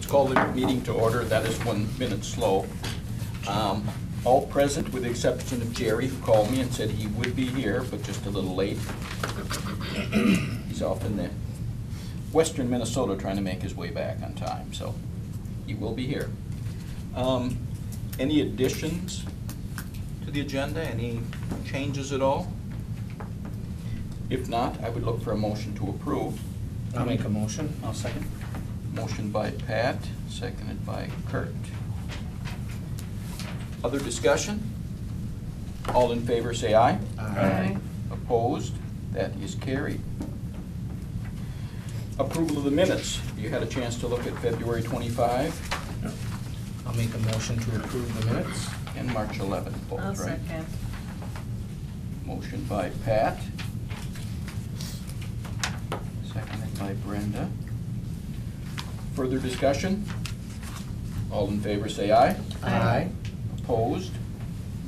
call the meeting to order. That is 1 minute slow. All present with the exception of Jerry, who called me and said he would be here, but just a little late. He's off in the western Minnesota trying to make his way back on time, so he will be here. Any additions to the agenda? Any changes at all? If not, I would look for a motion to approve. I'll make a motion. I'll second. Motion by Pat, seconded by Kurt. Other discussion? All in favor say aye. Aye. Opposed? That is carried. Approval of the minutes. You had a chance to look at February 25 I'll make a motion to approve the minutes. and March 11, both, I'll right? second. Motion by Pat, seconded by Brenda. Further discussion? All in favor say aye. Aye. Opposed?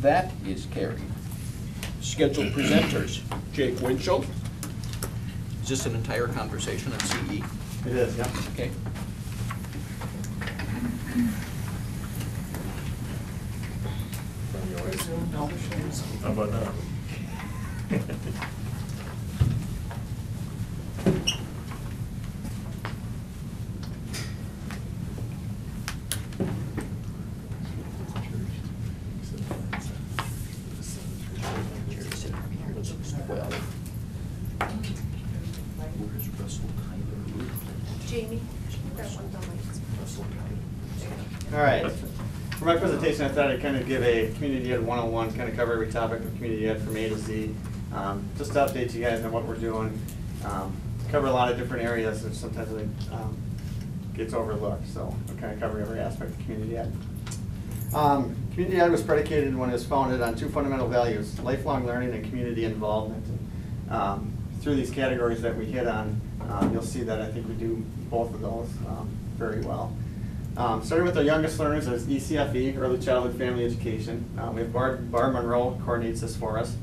That is carried. Scheduled presenters, Jake Winchell. Is this an entire conversation at CE? It is, yeah. Okay. How about now? Jamie, All right. For my presentation, I thought I'd kind of give a community ed 101, kind of cover every topic of community ed from A to Z. Just to update you guys on what we're doing. Cover a lot of different areas, which sometimes it gets overlooked. So we'll kind of cover every aspect of community ed. Community ed was predicated when it was founded on two fundamental values: lifelong learning and community involvement. Through these categories that we hit on, you'll see that I think we do both of those very well. Starting with our youngest learners is ECFE, Early Childhood Family Education. We have Barb Monroe coordinates this for us.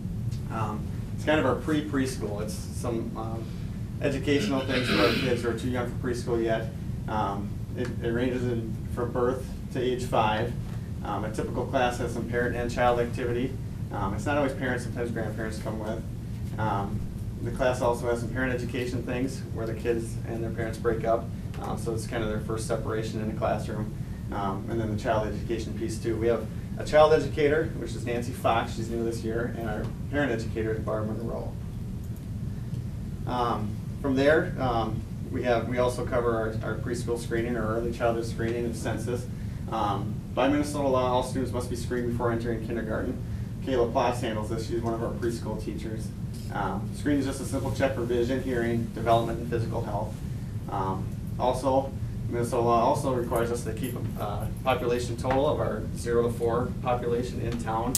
It's kind of our preschool. It's some educational things for our kids who are too young for preschool yet. It ranges from birth to age 5. A typical class has some parent and child activity. It's not always parents, sometimes grandparents come with. The class also has some parent education things where the kids and their parents break up. So it's kind of their first separation in the classroom. And then the child education piece too. We have a child educator, which is Nancy Fox, she's new this year, and our parent educator is Barb Monroe. From there, we also cover our preschool screening, or early childhood screening and census. By Minnesota law, all students must be screened before entering kindergarten. Kayla Ploss handles this. She's one of our preschool teachers. Screening is just a simple check for vision, hearing, development, and physical health. Also, Minnesota law also requires us to keep a population total of our 0 to 4 population in town.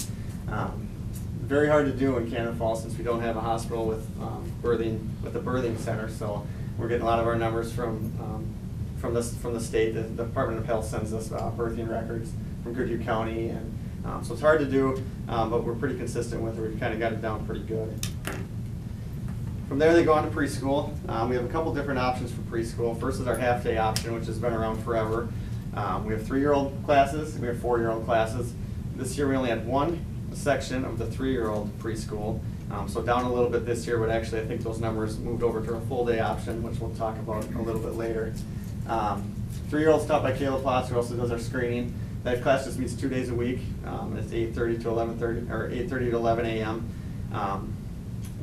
Very hard to do in Cannon Falls since we don't have a hospital with a birthing center. So we're getting a lot of our numbers from the state. The Department of Health sends us birthing records from Goodhue County, and so it's hard to do, but we're pretty consistent with it. We've kind of got it down pretty good. From there, they go on to preschool. We have a couple different options for preschool. First is our half-day option, which has been around forever. We have 3-year-old classes, we have 4-year-old classes. This year we only had one section of the 3-year-old preschool. So down a little bit this year, but actually I think those numbers moved over to a full-day option, which we'll talk about a little bit later. 3-year-olds taught by Kayla Potts, who also does our screening. That class just meets 2 days a week. It's 8:30 to 11:30, or 8:30 to 11 a.m. And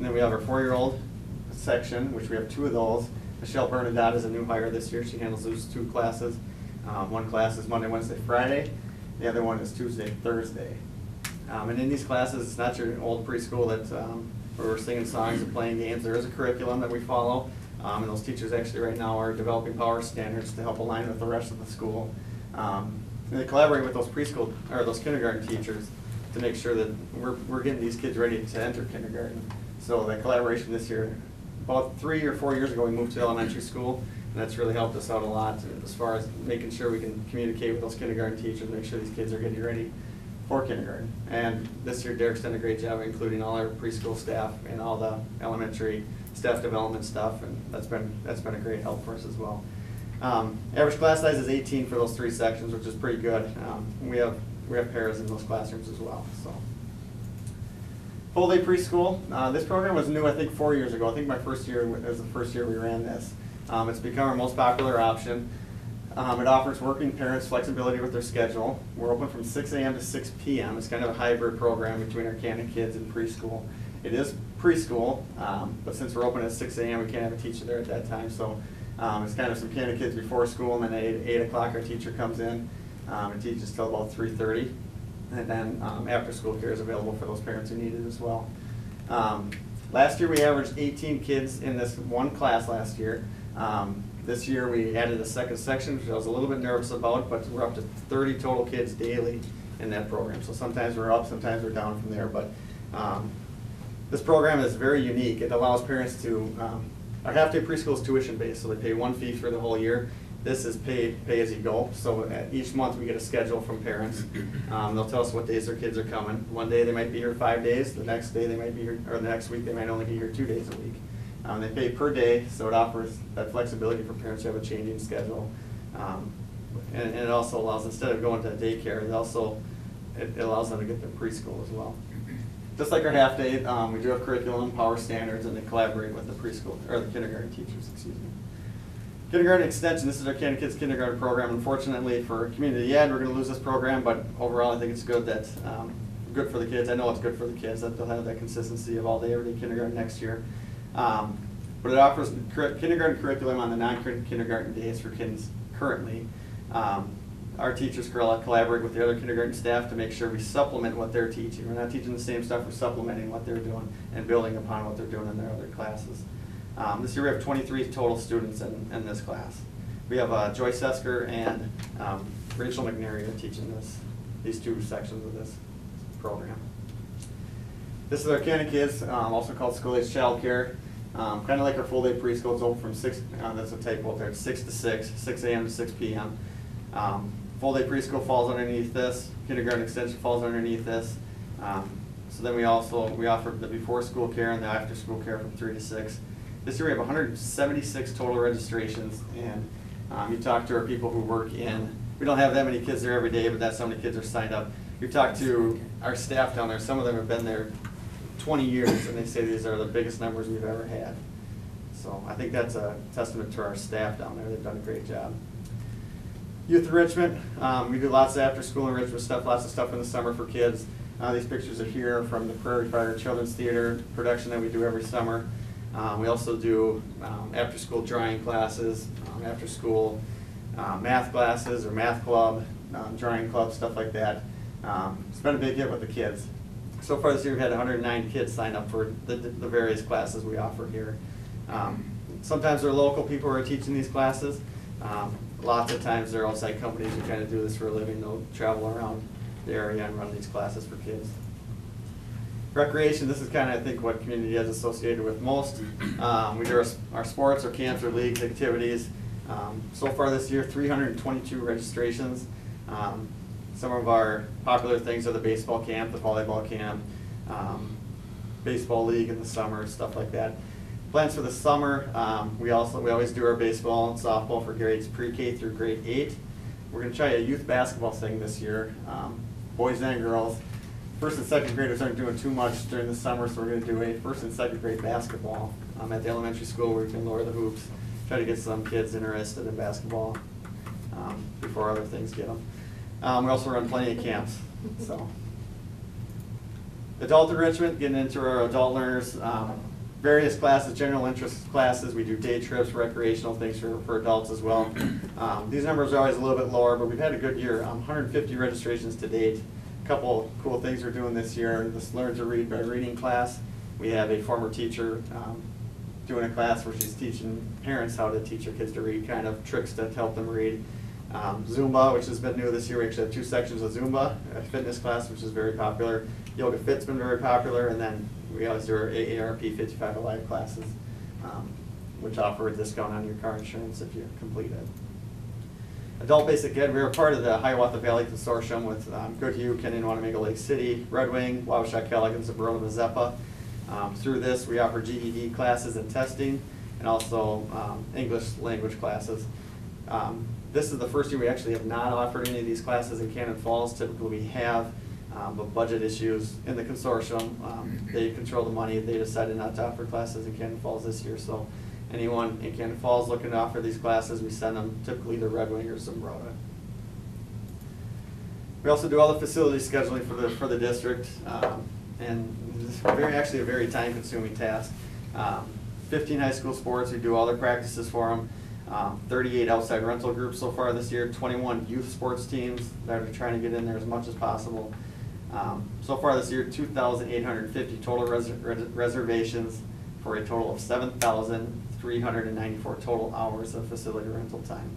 then we have our 4-year-old section, which we have 2 of those. Michelle Bernadotte is a new hire this year. She handles those 2 classes. One class is Monday, Wednesday, Friday. The other one is Tuesday, Thursday. And in these classes, it's not your old preschool that where we're singing songs and playing games. There is a curriculum that we follow, and those teachers actually right now are developing power standards to help align with the rest of the school. And they collaborate with those preschool or those kindergarten teachers to make sure that we're getting these kids ready to enter kindergarten. So that collaboration this year, about 3 or 4 years ago, we moved to elementary school, and that's really helped us out a lot as far as making sure we can communicate with those kindergarten teachers, make sure these kids are getting ready for kindergarten. And this year, Derek's done a great job including all our preschool staff and all the elementary staff development stuff, and that's been a great help for us as well. Average class size is 18 for those 3 sections, which is pretty good. We have pairs in those classrooms as well. So, full day preschool. This program was new, I think, 4 years ago. I think my first year was the first year we ran this. It's become our most popular option. It offers working parents flexibility with their schedule. We're open from 6 a.m. to 6 p.m. It's kind of a hybrid program between our Cannon kids and preschool. It is preschool, but since we're open at 6 a.m., we can't have a teacher there at that time. So it's kind of some Cannon kids before school, and then at 8 o'clock our teacher comes in and teaches till about 3:30. And then after school care is available for those parents who need it as well. Last year we averaged 18 kids in this one class last year. This year we added a second section, which I was a little bit nervous about, but we're up to 30 total kids daily in that program. So sometimes we're up, sometimes we're down from there. But this program is very unique. It allows parents to, our half-day preschool is tuition-based, so they pay one fee for the whole year. This is pay as you go. So each month we get a schedule from parents. They'll tell us what days their kids are coming. One day they might be here 5 days. The next day they might be here, or the next week they might only be here 2 days a week. They pay per day, so it offers that flexibility for parents who have a changing schedule. And it also allows, instead of going to daycare, it allows them to get their preschool as well. Just like our half day, we do have curriculum, power standards, and they collaborate with the preschool, or the kindergarten teachers, excuse me. Kindergarten Extension, this is our Cannon Kids Kindergarten program. Unfortunately for Community Ed, we're going to lose this program, but overall I think it's good that good for the kids. I know it's good for the kids that they'll have that consistency of all day, every day kindergarten next year. But it offers kindergarten curriculum on the non-kindergarten days for kids currently. Our teachers collaborate with the other kindergarten staff to make sure we supplement what they're teaching. We're not teaching the same stuff, we're supplementing what they're doing and building upon what they're doing in their other classes. This year we have 23 total students in this class. We have Joyce Esker and Rachel McNary are teaching these 2 sections of this program. This is our Cannon Kids, also called school-age child care. Kind of like our full-day preschool. It's open from 6, that's a typo there, 6 to 6, 6 a.m. to 6 p.m. Full-day preschool falls underneath this. Kindergarten Extension falls underneath this. So then we offer the before-school care and the after-school care from 3 to 6. This year we have 176 total registrations, and you talk to our people who work in, we don't have that many kids there every day, but that's how many kids are signed up. You talk to our staff down there, some of them have been there 20 years, and they say these are the biggest numbers we've ever had. So I think that's a testament to our staff down there. They've done a great job. Youth Enrichment, we do lots of after-school enrichment stuff, lots of stuff in the summer for kids. These pictures are here from the Prairie Fire Children's Theater production that we do every summer. We also do after-school drawing classes, after-school math classes or math club, drawing club, stuff like that. It's been a big hit with the kids. So far this year we've had 109 kids sign up for the various classes we offer here. Sometimes they're local people who are teaching these classes. Lots of times they're outside companies who kind of do this for a living. They'll travel around the area and run these classes for kids. Recreation, this is kind of, I think, what Community Ed is associated with most. We do our sports, our camps, our leagues, activities. So far this year, 322 registrations. Some of our popular things are the baseball camp, the volleyball camp, baseball league in the summer, stuff like that. Plans for the summer, we always do our baseball and softball for grades pre-K through grade 8. We're going to try a youth basketball thing this year, boys and girls. First and second graders aren't doing too much during the summer, so we're going to do a first and second grade basketball at the elementary school where we can lower the hoops, try to get some kids interested in basketball before other things get them. We also run plenty of camps. So, adult enrichment, getting into our adult learners, various classes, general interest classes. We do day trips, recreational things for adults as well. These numbers are always a little bit lower, but we've had a good year. 150 registrations to date. A couple cool things we're doing this year. This Learn to Read by Reading class. We have a former teacher doing a class where she's teaching parents how to teach their kids to read, kind of tricks to help them read. Zumba, which has been new this year. We actually have 2 sections of Zumba, a fitness class, which is very popular. Yoga Fit's been very popular, and then we always do our AARP 55 Alive classes, which offer a discount on your car insurance if you complete it. Adult Basic Ed, we are part of the Hiawatha Valley Consortium with Goodhue, Kennewanamega Lake City, Red Wing, Wabasha Kellogg, and Zabrona Mazeppa. Through this, we offer GED classes and testing, and also English language classes. This is the first year we actually have not offered any of these classes in Cannon Falls. Typically we have, but budget issues in the consortium, they control the money. They decided not to offer classes in Cannon Falls this year. So anyone in Cannon Falls looking to offer these classes, we send them typically to Red Wing or Zumbrota. We also do all the facility scheduling for the district, and it's actually a very time-consuming task. 15 high school sports, we do all their practices for them. 38 outside rental groups so far this year, 21 youth sports teams that are trying to get in there as much as possible. So far this year, 2,850 total reservations for a total of 7,394 total hours of facility rental time.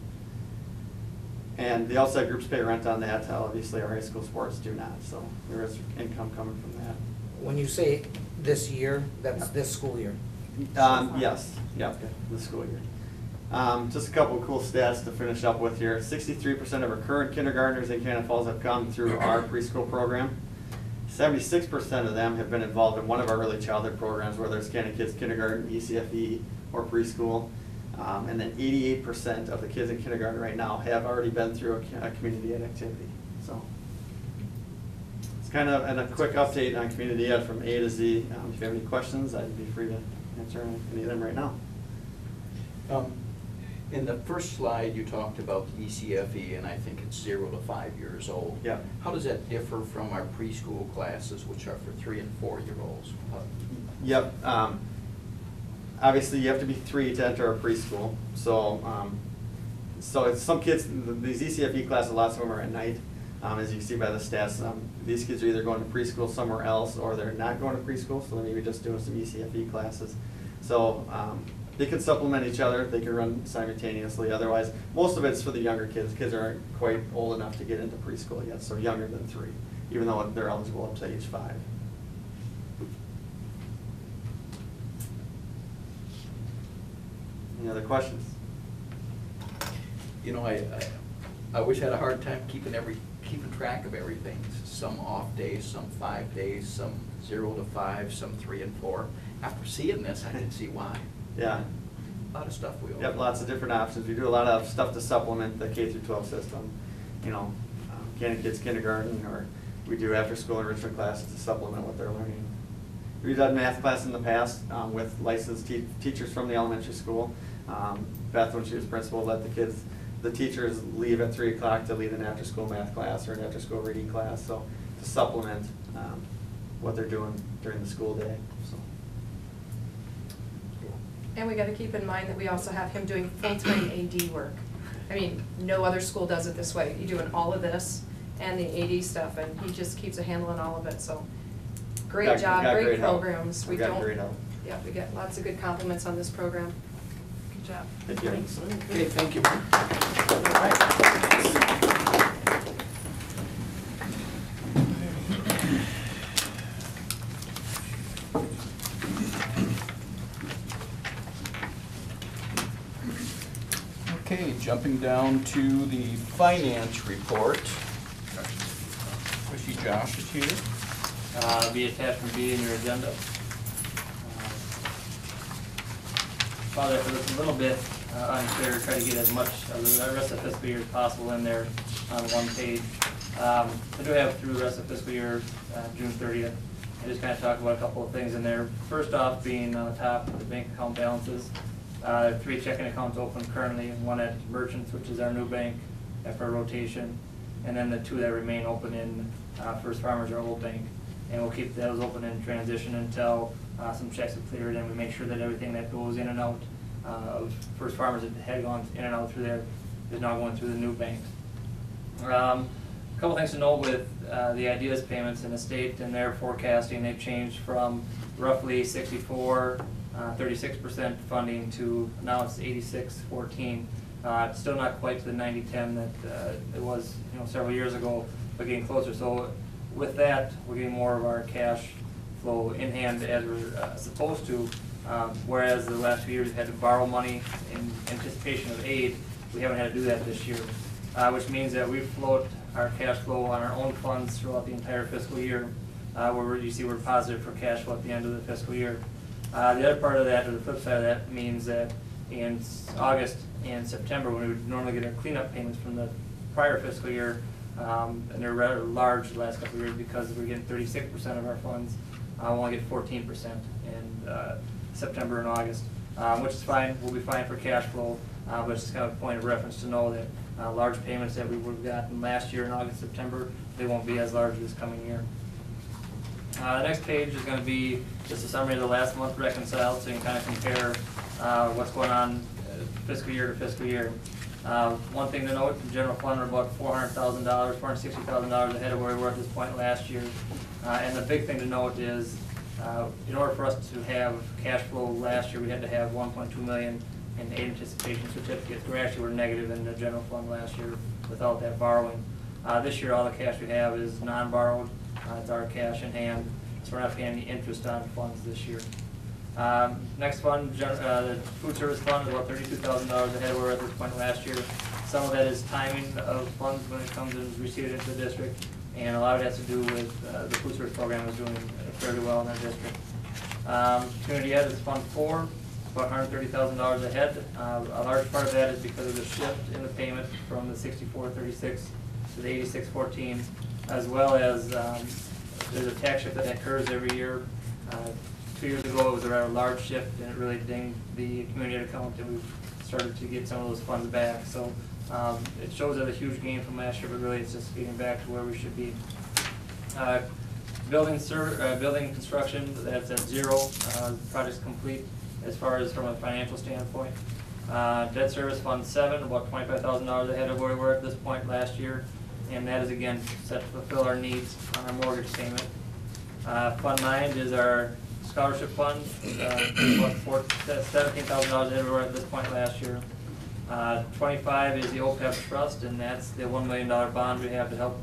And the outside groups pay rent on that. Obviously, our high school sports do not, so there is income coming from that. When you say this year, that's this school year? Yes, yep, this school year. Just a couple of cool stats to finish up with here. 63% of our current kindergartners in Cannon Falls have come through our preschool program. 76% of them have been involved in one of our early childhood programs, whether it's Cannon Kids Kindergarten, ECFE, or preschool. And then 88% of the kids in kindergarten right now have already been through a community ed activity. So it's kind of a quick update on community ed from A to Z. If you have any questions, I'd be free to answer any of them right now. In the first slide, you talked about the ECFE, and I think it's 0 to 5 years old. Yeah. How does that differ from our preschool classes, which are for 3 and 4-year-olds? Yep. Obviously, you have to be 3 to enter a preschool. So, it's some kids, these ECFE classes, lots of them are at night. As you can see by the stats, these kids are either going to preschool somewhere else, or they're not going to preschool, so they're maybe just doing some ECFE classes. So, they can supplement each other. They can run simultaneously. Otherwise, most of it's for the younger kids. Kids aren't quite old enough to get into preschool yet, so younger than 3, even though they're eligible up to age 5. Any other questions? You know, I always had a hard time keeping track of everything. Some off days, some 5 days, some 0 to 5, some 3 and 4. After seeing this, I didn't see why. Yeah. A lot of stuff we Yep, lots of different options. We do a lot of stuff to supplement the K through 12 system. You know, Cannon Kids Kindergarten, or we do after-school enrichment classes to supplement what they're learning. We've done math class in the past with licensed teachers from the elementary school. Beth, when she was principal, let the teachers leave at 3 o'clock to lead an after-school math class or an after-school reading class, so to supplement what they're doing during the school day. So. And we gotta keep in mind that we also have him doing full-time AD work. I mean, no other school does it this way. You're doing all of this and the AD stuff, and he just keeps a handle on all of it, so. Great job, great programs. We got great help. Yeah, we get lots of good compliments on this program. Good job. Thank you. Okay, thank you. Okay, jumping down to the finance report. I see Josh is here. Be attachment B in your agenda. Follow that for this a little bit unclear, try to get as much of the rest of the fiscal year as possible in there on one page. I do have through the rest of fiscal year, June 30th. I just kind of talk about a couple of things in there. First off, being on the top, the bank account balances. 3 checking accounts open currently, one at Merchants, which is our new bank after a rotation, and then the 2 that remain open in First Farmers, our old bank. And we'll keep those open in transition until some checks are cleared, and we make sure that everything that goes in and out of First Farmers that had gone in and out through there is now going through the new banks. A couple things to note with the ideas payments in the state and their forecasting. They've changed from roughly 36% funding to now it's 86-14. It's still not quite to the 90-10 that it was, several years ago, but getting closer. So with that, we're getting more of our cash flow in hand as we're supposed to. Whereas the last few years we've had to borrow money in anticipation of aid, we haven't had to do that this year, which means that we float our cash flow on our own funds throughout the entire fiscal year, where you see we're positive for cash flow at the end of the fiscal year. The other part of that, or the flip side of that, means that in August in September when we would normally get our cleanup payments from the prior fiscal year. And they're rather large the last couple of years because we're getting 36% of our funds. We only get 14% in September and August, which is fine. We'll be fine for cash flow, but it's kind of a point of reference to know that large payments that we would have gotten last year in August, September, they won't be as large this coming year. The next page is going to be just a summary of the last month reconciled, so you can kind of compare what's going on fiscal year to fiscal year. One thing to note, the general fund, we're about $400,000, $460,000 ahead of where we were at this point last year. And the big thing to note is, in order for us to have cash flow last year, we had to have $1.2 million in aid anticipation certificates. We actually were negative in the general fund last year without that borrowing. This year, all the cash we have is non-borrowed. It's our cash in hand, so we're not paying any interest on funds this year. Next fund, the food service fund is about $32,000 ahead of where we were at this point last year. Some of that is timing of funds when it comes and received into the district, and a lot of it has to do with the food service program is doing fairly well in our district. Community Ed is Fund 4, about $130,000 ahead. A large part of that is because of the shift in the payment from the 6436 to the 8614, as well as there's a tax shift that occurs every year. 2 years ago, it was a rather large shift, and it really dinged the community ed account, and we've started to get some of those funds back. So it shows as a huge gain from last year, but really it's just getting back to where we should be. Building construction, that's at zero. Project's complete as far as from a financial standpoint. Debt service fund 7, about $25,000 ahead of where we were at this point last year, and that is again set to fulfill our needs on our mortgage payment. Fund 9 is our scholarship fund, about $17,000 ahead of where we were at this point last year. 25 is the OPEB trust, and that's the $1 million bond we have to help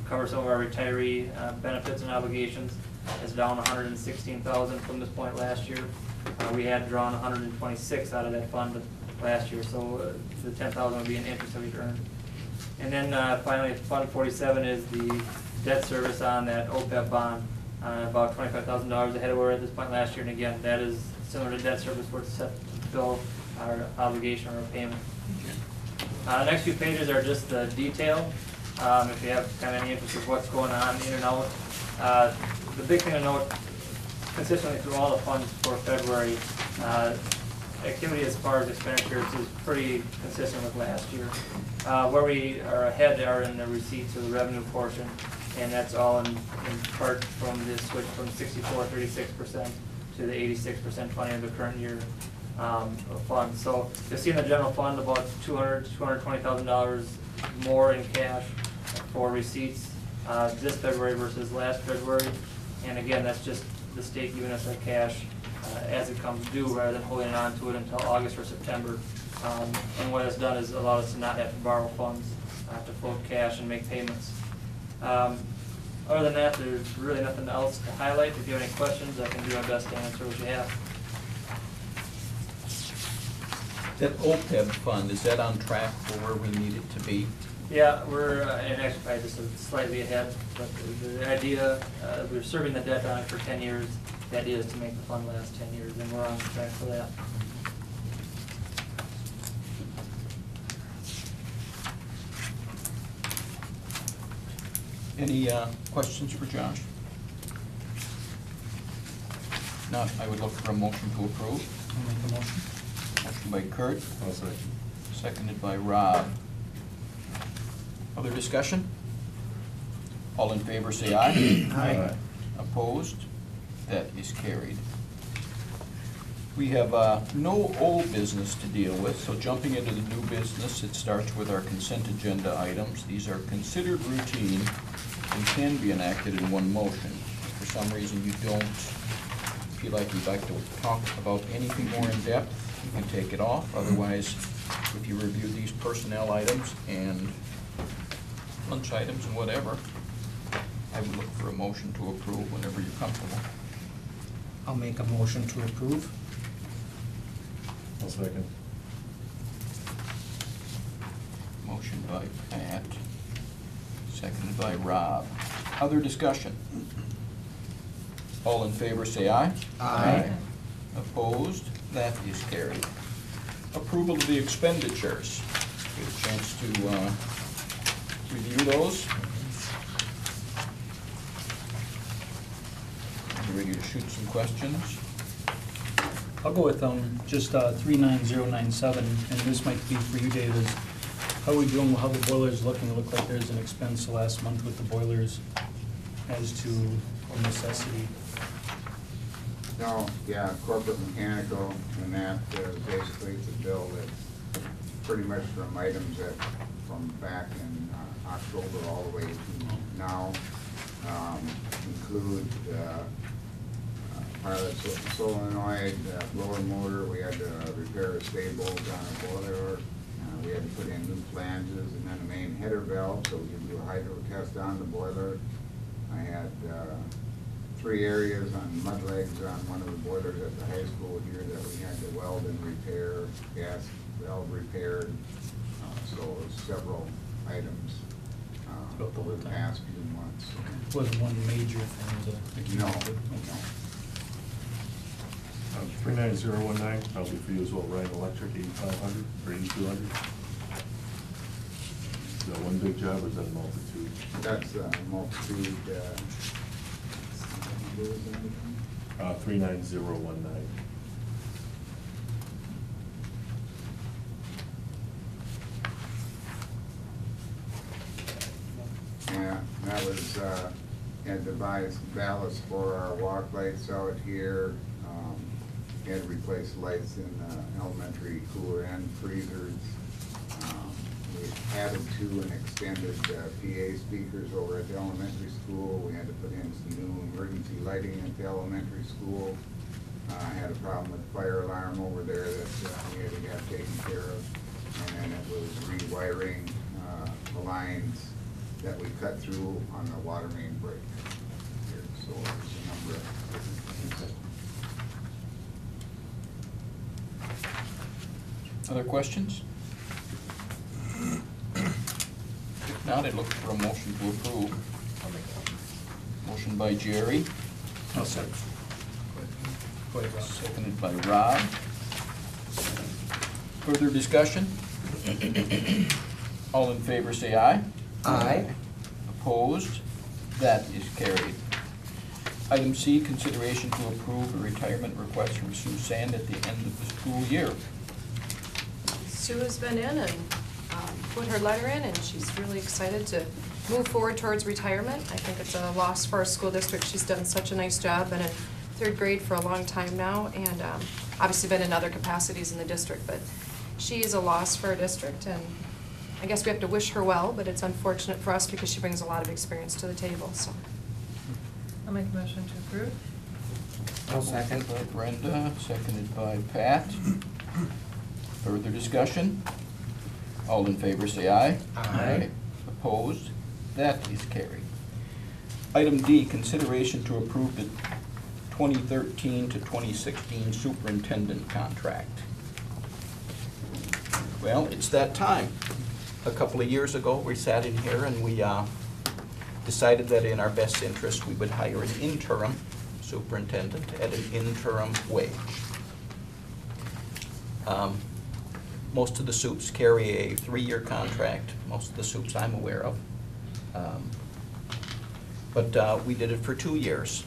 cover some of our retiree benefits and obligations. It's down $116,000 from this point last year. We had drawn $126 out of that fund last year, so the $10,000 would be an interest that we'd earned. And then finally, Fund 47 is the debt service on that OPEB bond, about $25,000 ahead of where we were at this point last year. And again, that is similar to debt service, where it's set to fulfill our obligation or our payment. The next few pages are just the detail. If you have kind of any interest in what's going on in and out. The big thing to note, consistently through all the funds for February, activity as far as expenditures is pretty consistent with last year. Where we are ahead are in the receipts or the revenue portion, and that's all in part from this switch from 64-36% to the 86% funding of the current year fund. So you'll see in the general fund about $220,000 more in cash for receipts this February versus last February. And again, that's just the state giving us our cash as it comes due, rather than holding on to it until August or September. And what it's done is allowed us to not have to borrow funds to float cash and make payments. Other than that, there's really nothing else to highlight. If you have any questions, I can do my best to answer what you have. That OPEB fund, is that on track for where we need it to be? Yeah, we're, and actually probably just slightly ahead, but the idea, we're serving the debt on it for 10 years. The idea is to make the fund last 10 years, and we're on track for that. Any questions for Josh? Not, I would look for a motion to approve. I'll make a motion. Motion by Kurt, I'll second. seconded by Rob. Other discussion? All in favor say aye. Aye. Opposed? That is carried. We have no old business to deal with, so jumping into the new business, it starts with our consent agenda items. These are considered routine and can be enacted in one motion. If for some reason you don't feel like you'd like to talk about anything more in depth, you can take it off. Otherwise, if you review these personnel items and lunch items and whatever, I would look for a motion to approve whenever you're comfortable. I'll make a motion to approve. I'll second. Motion by Pat, seconded by Rob. Other discussion? All in favor say aye. Aye. Opposed? That is carried. Approval of the expenditures. Get a chance to review those. You ready to shoot some questions? I'll go with just 39097, and this might be for you, Dave, is how are we doing, how the boiler's looking? It looked like there's an expense last month with the boilers as to a necessity. No, yeah, corporate mechanical, and that basically it's a bill that's pretty much from items that, from back in October all the way to now, include pilot solenoid, blower motor. We had to repair a stable on a boiler. We had to put in new flanges and then a main header valve, so we could do a hydro test on the boiler. I had 3 areas on mud legs on one of the boilers at the high school here that we had to weld and repair, gas valve repaired. So it was several items over the past few months. Wasn't one major thing to. No, Okay. no. 39019, probably for you as well, Ryan Electric, 8500 or 8200. Is that one big job or is that a multitude? That's a multitude. 39019. Yeah, that was, had to buy some ballast for our walk lights out here. Had to replace lights in elementary cooler and freezers. We added to and extended PA speakers over at the elementary school. We had to put in some new emergency lighting at the elementary school. I had a problem with the fire alarm over there that we had to have taken care of. And then it was rewiring the lines that we cut through on the water main break here. So there's a number of different things. Other questions? If not, I'd look for a motion to approve. Motion by Jerry. I'll second. Go ahead, Rob. Seconded by Rob. Further discussion? All in favor say aye. Aye. Opposed? That is carried. Item C, consideration to approve a retirement request from Sue Sand at the end of the school year. Sue has been in and put her letter in, and she's really excited to move forward towards retirement. I think it's a loss for our school district. She's done such a nice job, been in 3rd grade for a long time now, and obviously been in other capacities in the district, but she is a loss for our district, and I guess we have to wish her well, but it's unfortunate for us because she brings a lot of experience to the table, so. I'll make a motion to approve. I'll second. By Brenda, seconded by Pat. Further discussion? All in favor say aye. Aye. Opposed? That is carried. Item D, consideration to approve the 2013 to 2016 superintendent contract. Well, it's that time. A couple of years ago, we sat in here and we decided that in our best interest, we would hire an interim superintendent at an interim wage. Most of the SUPs carry a 3-year contract, most of the SUPs I'm aware of. But we did it for 2 years.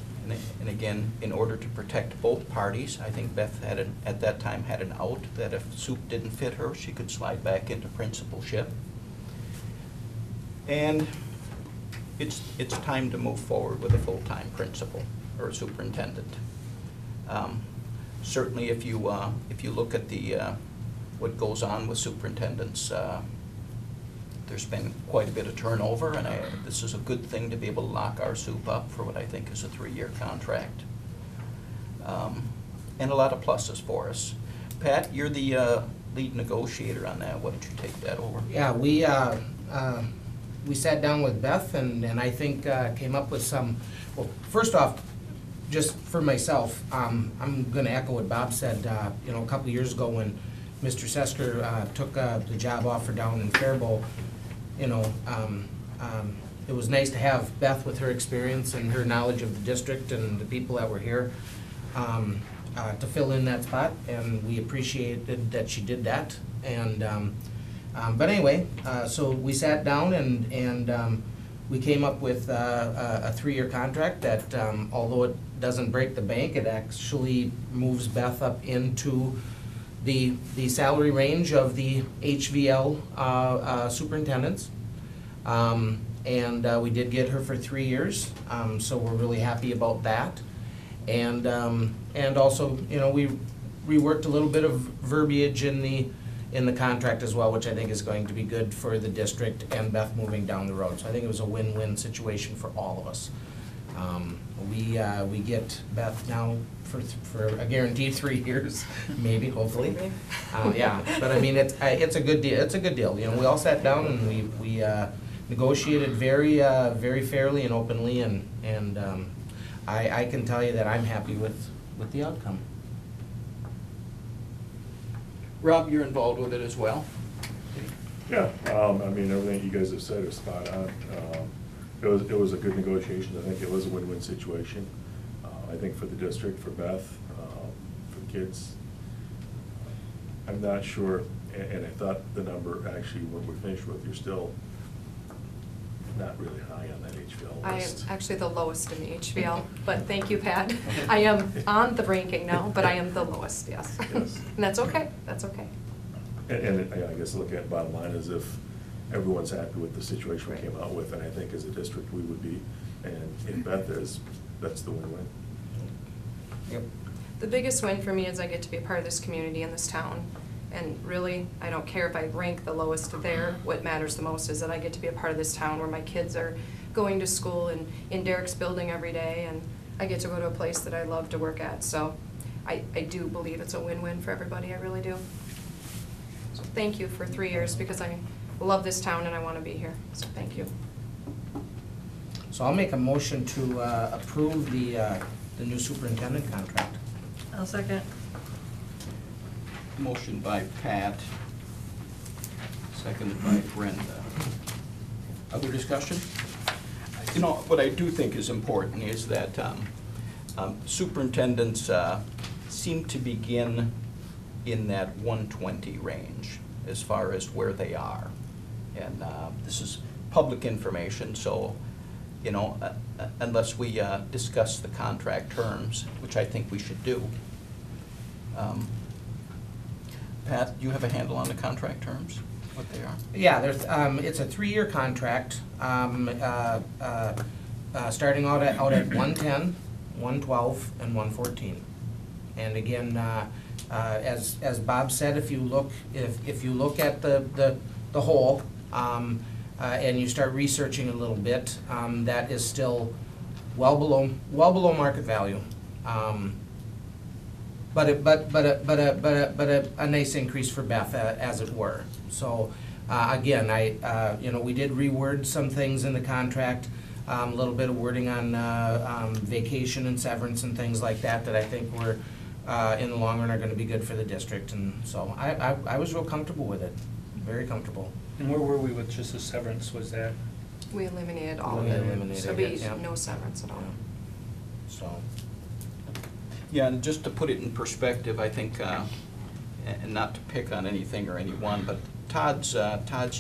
And again, in order to protect both parties, I think Beth had at that time had an out that if SUP didn't fit her, she could slide back into principalship. And it's time to move forward with a full-time principal or superintendent. Certainly, if you look at the what goes on with superintendents, there's been quite a bit of turnover, and this is a good thing to be able to lock our SUP up for what I think is a 3-year contract. And a lot of pluses for us. Pat, you're the lead negotiator on that. Why don't you take that over? Yeah, we sat down with Beth and I think came up with some, well, first off, just for myself, I'm gonna echo what Bob said. You know, a couple of years ago when Mr. Sesker took the job offer down in Faribault, you know, it was nice to have Beth with her experience and her knowledge of the district and the people that were here. to fill in that spot, and we appreciated that she did that. And, but anyway, so we sat down and we came up with a 3-year contract that, although it doesn't break the bank, it actually moves Beth up into the salary range of the HVL superintendents. And we did get her for 3 years, so we're really happy about that. And also, you know, we reworked a little bit of verbiage in the contract as well, which I think is going to be good for the district and Beth moving down the road. So I think it was a win-win situation for all of us. We get Beth now for a guaranteed 3 years, maybe, hopefully. Yeah, but I mean, it's a good deal. It's a good deal. You know, we all sat down and we negotiated very fairly and openly, and I can tell you that I'm happy with the outcome. Rob, you're involved with it as well? Yeah, I mean, everything you guys have said is spot on. It was a good negotiation. I think it was a win-win situation. I think for the district, for Beth, for the kids. I'm not sure, and I thought the number actually, when we're finished with, you're still not really high on that HVL I am list. actually the lowest in the HVL, but thank you, Pat. I am on the ranking now, but I am the lowest, yes. Yes. And that's okay, that's okay. And I guess looking at bottom line is if everyone's happy with the situation we came out with, and I think as a district we would be, and if Beth is, that's the win-win. Yep. The biggest win for me is I get to be a part of this community and this town. And really, I don't care if I rank the lowest there. What matters the most is that I get to be a part of this town where my kids are going to school and in Derek's building every day, and I get to go to a place that I love to work at. So I do believe it's a win-win for everybody, I really do. So thank you for 3 years, because I love this town and I want to be here, so thank you. So I'll make a motion to approve the new superintendent contract. I'll second. Motion by Pat, seconded by Brenda. Other discussion? You know, what I do think is important is that superintendents seem to begin in that 120 range as far as where they are. And this is public information, so, you know, unless we discuss the contract terms, which I think we should do. Pat, do you have a handle on the contract terms, what they are? Yeah, there's, it's a 3-year contract, starting out at 110, 112, and 114. And again, as Bob said, if you look at the whole, and you start researching a little bit, that is still well below market value. But a nice increase for Beth, as it were. So again, you know, we did reword some things in the contract, a little bit of wording on vacation and severance and things like that that I think were in the long run are going to be good for the district. And so I was real comfortable with it, very comfortable. And where were we with just the severance, was that? We eliminated all of We it, eliminated so there'll be it, yeah. no severance at all. So. Yeah, and just to put it in perspective, I think, and not to pick on anything or anyone, but Todd's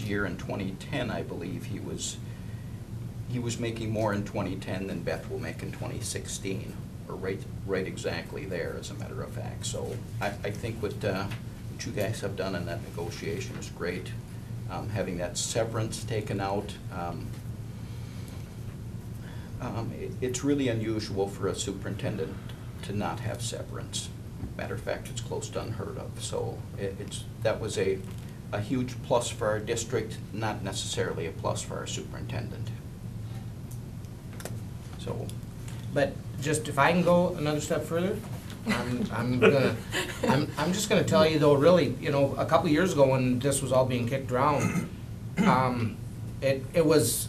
year in 2010, I believe, he was making more in 2010 than Beth will make in 2016, or right exactly there, as a matter of fact. So I think what you guys have done in that negotiation is great. Having that severance taken out, it's really unusual for a superintendent to not have severance. Matter of fact, it's close to unheard of. So that was a huge plus for our district, not necessarily a plus for our superintendent. So, But just if I can go another step further, I'm just gonna tell you though, really, you know, a couple years ago when this was all being kicked around, it was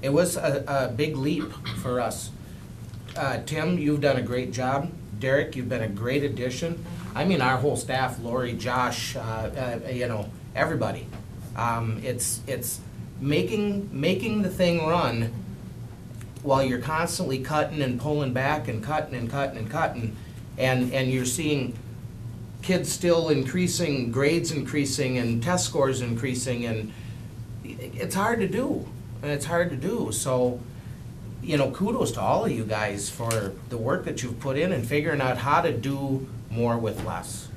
a big leap for us. Tim, you've done a great job. Derek, you've been a great addition. I mean, our whole staff, Lori, Josh, you know, everybody. It's making the thing run while you're constantly cutting and pulling back and cutting and cutting and cutting. And you're seeing kids still increasing, grades increasing, and test scores increasing, and it's hard to do. It's hard to do. So, you know, kudos to all of you guys for the work that you've put in and figuring out how to do more with less.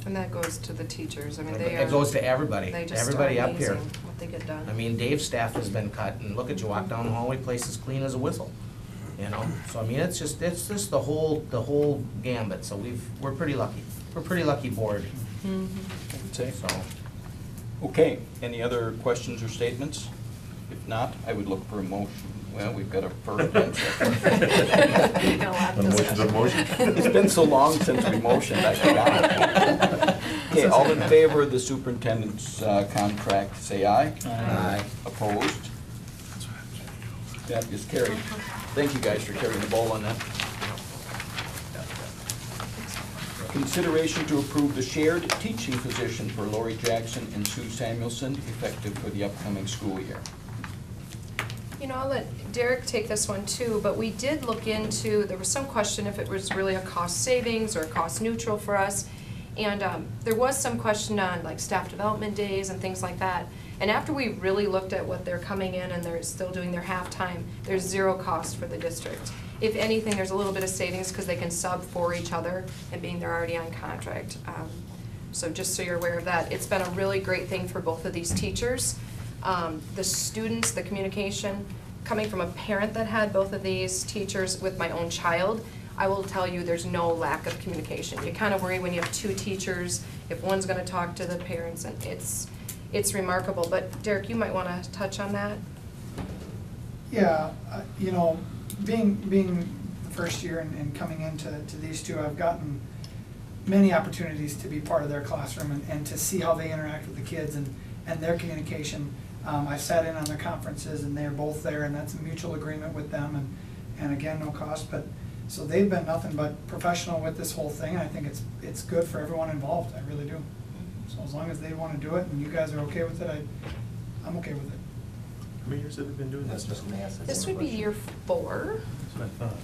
And that goes to the teachers. I mean, they are. It goes to everybody, They just everybody are up here. amazing what they get done. I mean, Dave's staff has been cut, and look at you walk down the hallway, place is clean as a whistle, you know? So, I mean, it's just the whole gambit, so we're pretty lucky. We're a pretty lucky board, I would say. so. Okay, any other questions or statements? If not, I would look for a motion. Well, we've got a first and second. A A motion's a motion. It's been so long since we motioned, I forgot. Okay, all in favor of the superintendent's contract, say aye. Aye. Opposed? That is carried. Thank you guys for carrying the ball on that. Consideration to approve the shared teaching position for Lori Jackson and Sue Samuelson, effective for the upcoming school year. You know, I'll let Derek take this one too, but we did look into, there was some question if it was really a cost savings or cost neutral for us. And there was some question on like staff development days and things like that. And after we really looked at what they're coming in and they're still doing their halftime, there's zero cost for the district. If anything, there's a little bit of savings because they can sub for each other and being they're already on contract. So just so you're aware of that, it's been a really great thing for both of these teachers. The students, the communication, coming from a parent that had both of these teachers with my own child, I will tell you there's no lack of communication. You kind of worry when you have two teachers, if one's gonna talk to the parents, and it's remarkable. But Derek, you might wanna touch on that. Yeah, you know, being the first year and coming into these two, I've gotten many opportunities to be part of their classroom and to see how they interact with the kids and their communication. I sat in on their conferences and they're both there, and that's a mutual agreement with them, and again, no cost. But so they've been nothing but professional with this whole thing. I think it's good for everyone involved. I really do. So as long as they want to do it and you guys are okay with it, I'm okay with it. How many years have we been doing this? This would be year 4. That's what I thought.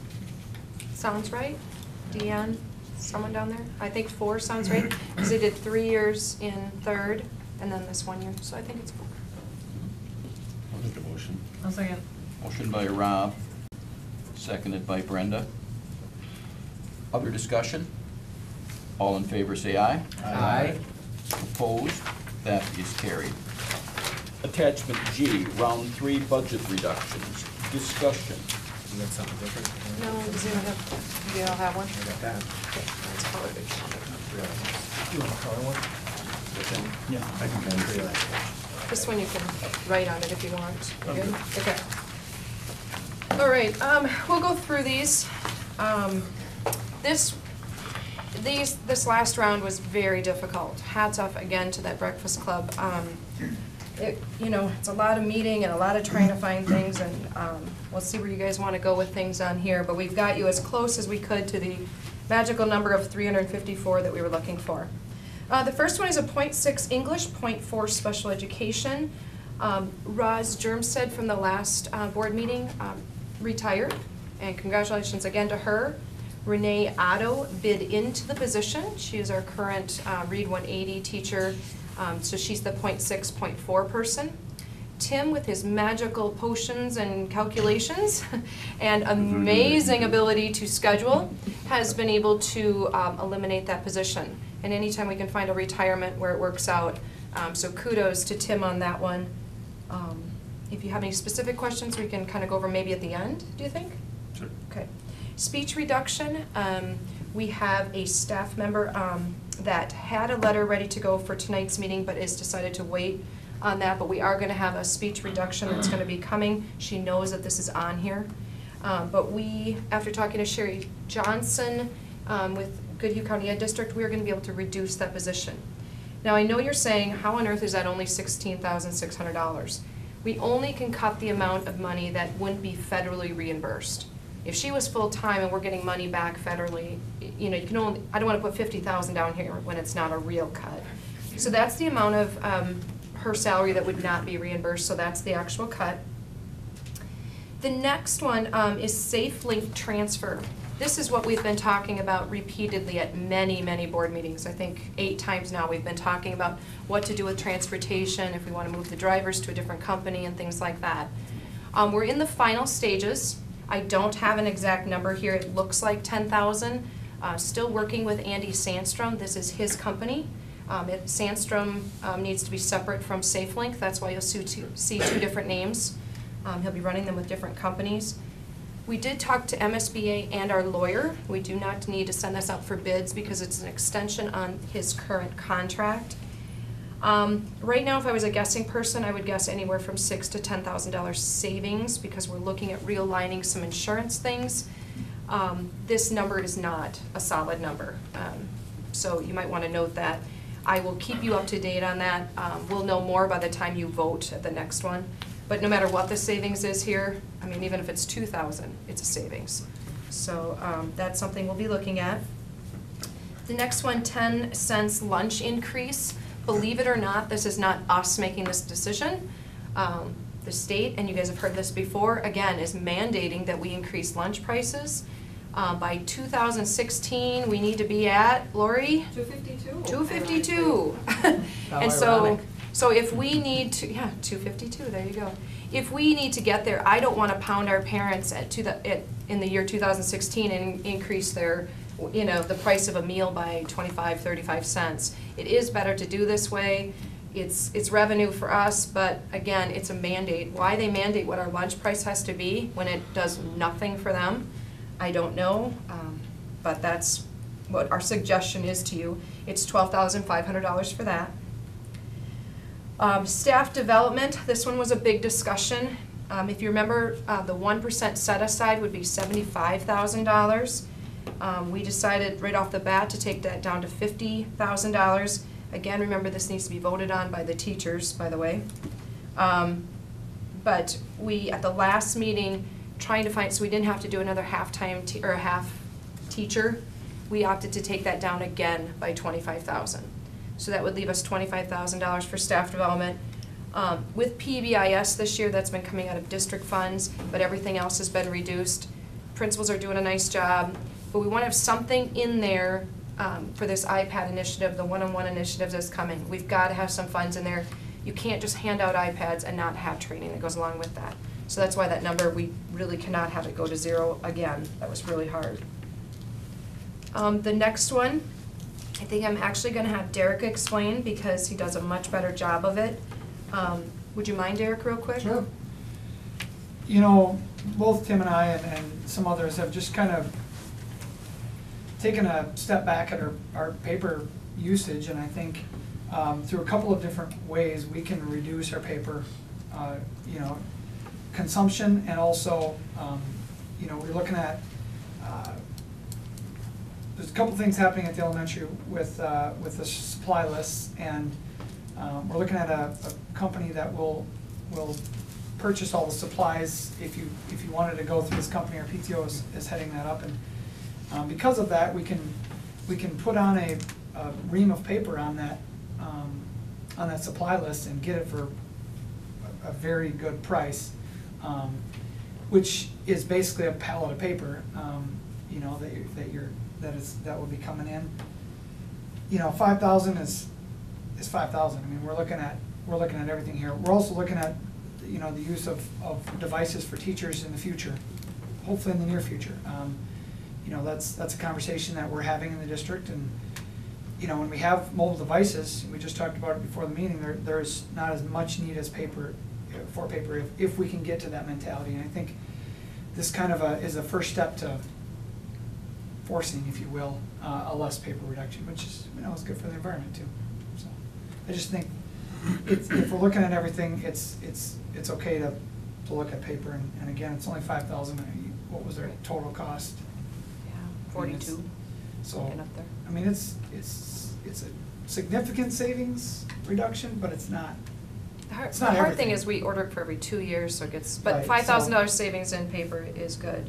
Sounds right? Deanne, someone down there? I think 4 sounds right, because they did 3 years in 3rd, and then this 1 year, so I think it's 4. I'll make a motion. I'll second. Motion by Rob, seconded by Brenda. Other discussion? All in favor say aye. Aye. Opposed? That is carried. Attachment G, round 3 budget reductions. Discussion. You got something different? No, does anyone have, do you all have one? I got that. Okay, that's colored. You want a color one? Yeah. I can kind of say This one you can write on it if you want. You good? Okay. All right, we'll go through these. This last round was very difficult. Hats off again to that Breakfast Club. You know, it's a lot of meeting and a lot of trying to find things, and we'll see where you guys want to go with things on here, but we've got you as close as we could to the magical number of 354 that we were looking for. The first one is a .6 English, .4 special education. Roz Germstead from the last board meeting retired, and congratulations again to her. Renee Otto bid into the position. She is our current Read 180 teacher, so she's the .6, .4 person. Tim, with his magical potions and calculations and amazing ability to schedule, has been able to eliminate that position. And anytime we can find a retirement where it works out, so kudos to Tim on that one. If you have any specific questions, we can kind of go over maybe at the end, do you think? Sure. Okay. Speech reduction, we have a staff member that had a letter ready to go for tonight's meeting but has decided to wait on that, but we are going to have a speech reduction that's going to be coming. She knows that this is on here. But we, after talking to Sherry Johnson with Goodhue County Ed District, we are going to be able to reduce that position. Now I know you're saying, how on earth is that only $16,600? We only can cut the amount of money that wouldn't be federally reimbursed. If she was full-time and we're getting money back federally, you know, you can only, I don't want to put 50,000 down here when it's not a real cut. So that's the amount of her salary that would not be reimbursed, so that's the actual cut. The next one is Safe Link Transfer. This is what we've been talking about repeatedly at many, many board meetings. I think 8 times now we've been talking about what to do with transportation, if we want to move the drivers to a different company and things like that. We're in the final stages. I don't have an exact number here. It looks like 10,000. Still working with Andy Sandstrom. This is his company. Sandstrom needs to be separate from SafeLink. That's why you'll see two different names. He'll be running them with different companies. We did talk to MSBA and our lawyer. We do not need to send this out for bids because it's an extension on his current contract. Right now, if I was a guessing person, I would guess anywhere from $6,000 to $10,000 savings because we're looking at realigning some insurance things. This number is not a solid number, so you might want to note that. I will keep you up to date on that. We'll know more by the time you vote at the next one. But no matter what the savings is here, I mean, even if it's $2,000, it's a savings. So that's something we'll be looking at. The next one, 10 cents lunch increase. Believe it or not, this is not us making this decision. The state, and you guys have heard this before, again, is mandating that we increase lunch prices. By 2016, we need to be at, Lori? 252. 252. And so if we need to, yeah, 252, there you go. If we need to get there, I don't want to pound our parents in the year 2016 and increase their, the price of a meal by 25, 35 cents. It is better to do this way. It's revenue for us, but again, it's a mandate. Why they mandate what our lunch price has to be when it does nothing for them, I don't know, but that's what our suggestion is to you. It's $12,500 for that. Staff development, this one was a big discussion. If you remember, the 1% set aside would be $75,000. We decided right off the bat to take that down to $50,000. Again, remember this needs to be voted on by the teachers, by the way. But we, at the last meeting, trying to find, so we didn't have to do another half-time or a half teacher, we opted to take that down again by $25,000. So that would leave us $25,000 for staff development. With PBIS this year, that's been coming out of district funds, but everything else has been reduced. Principals are doing a nice job, but we want to have something in there for this iPad initiative, the one-on-one initiative that's coming. We've got to have some funds in there. You can't just hand out iPads and not have training that goes along with that. So that's why that number, we really cannot have it go to zero again. That was really hard. The next one, I think I'm actually going to have Derek explain because he does a much better job of it. Would you mind, Derek, real quick? Sure. Both Tim and I and some others have just kind of taken a step back at our paper usage, and I think through a couple of different ways we can reduce our paper consumption, and also we're looking at there's a couple things happening at the elementary with the supply lists, and we're looking at a company that will purchase all the supplies. If you wanted to go through this company, our PTO is heading that up, and because of that, we can put on a ream of paper on that supply list and get it for a very good price, which is basically a pallet of paper. That will be coming in. 5,000 is 5,000. I mean, we're looking at everything here. We're also looking at the use of devices for teachers in the future, hopefully in the near future. That's a conversation that we're having in the district, and when we have mobile devices, we just talked about it before the meeting, there's not as much need as paper for paper if we can get to that mentality. And I think this kind of is a first step to forcing, if you will, a less paper reduction, which is is good for the environment too. So I just think if we're looking at everything, it's okay to look at paper, and again, it's only 5,000. What was their total cost? Yeah, 42. So Looking up there. I mean, it's a significant savings reduction, but it's not. The hard everything. thing is we order it for every 2 years, so it gets, but Right, $5,000 savings in paper is good.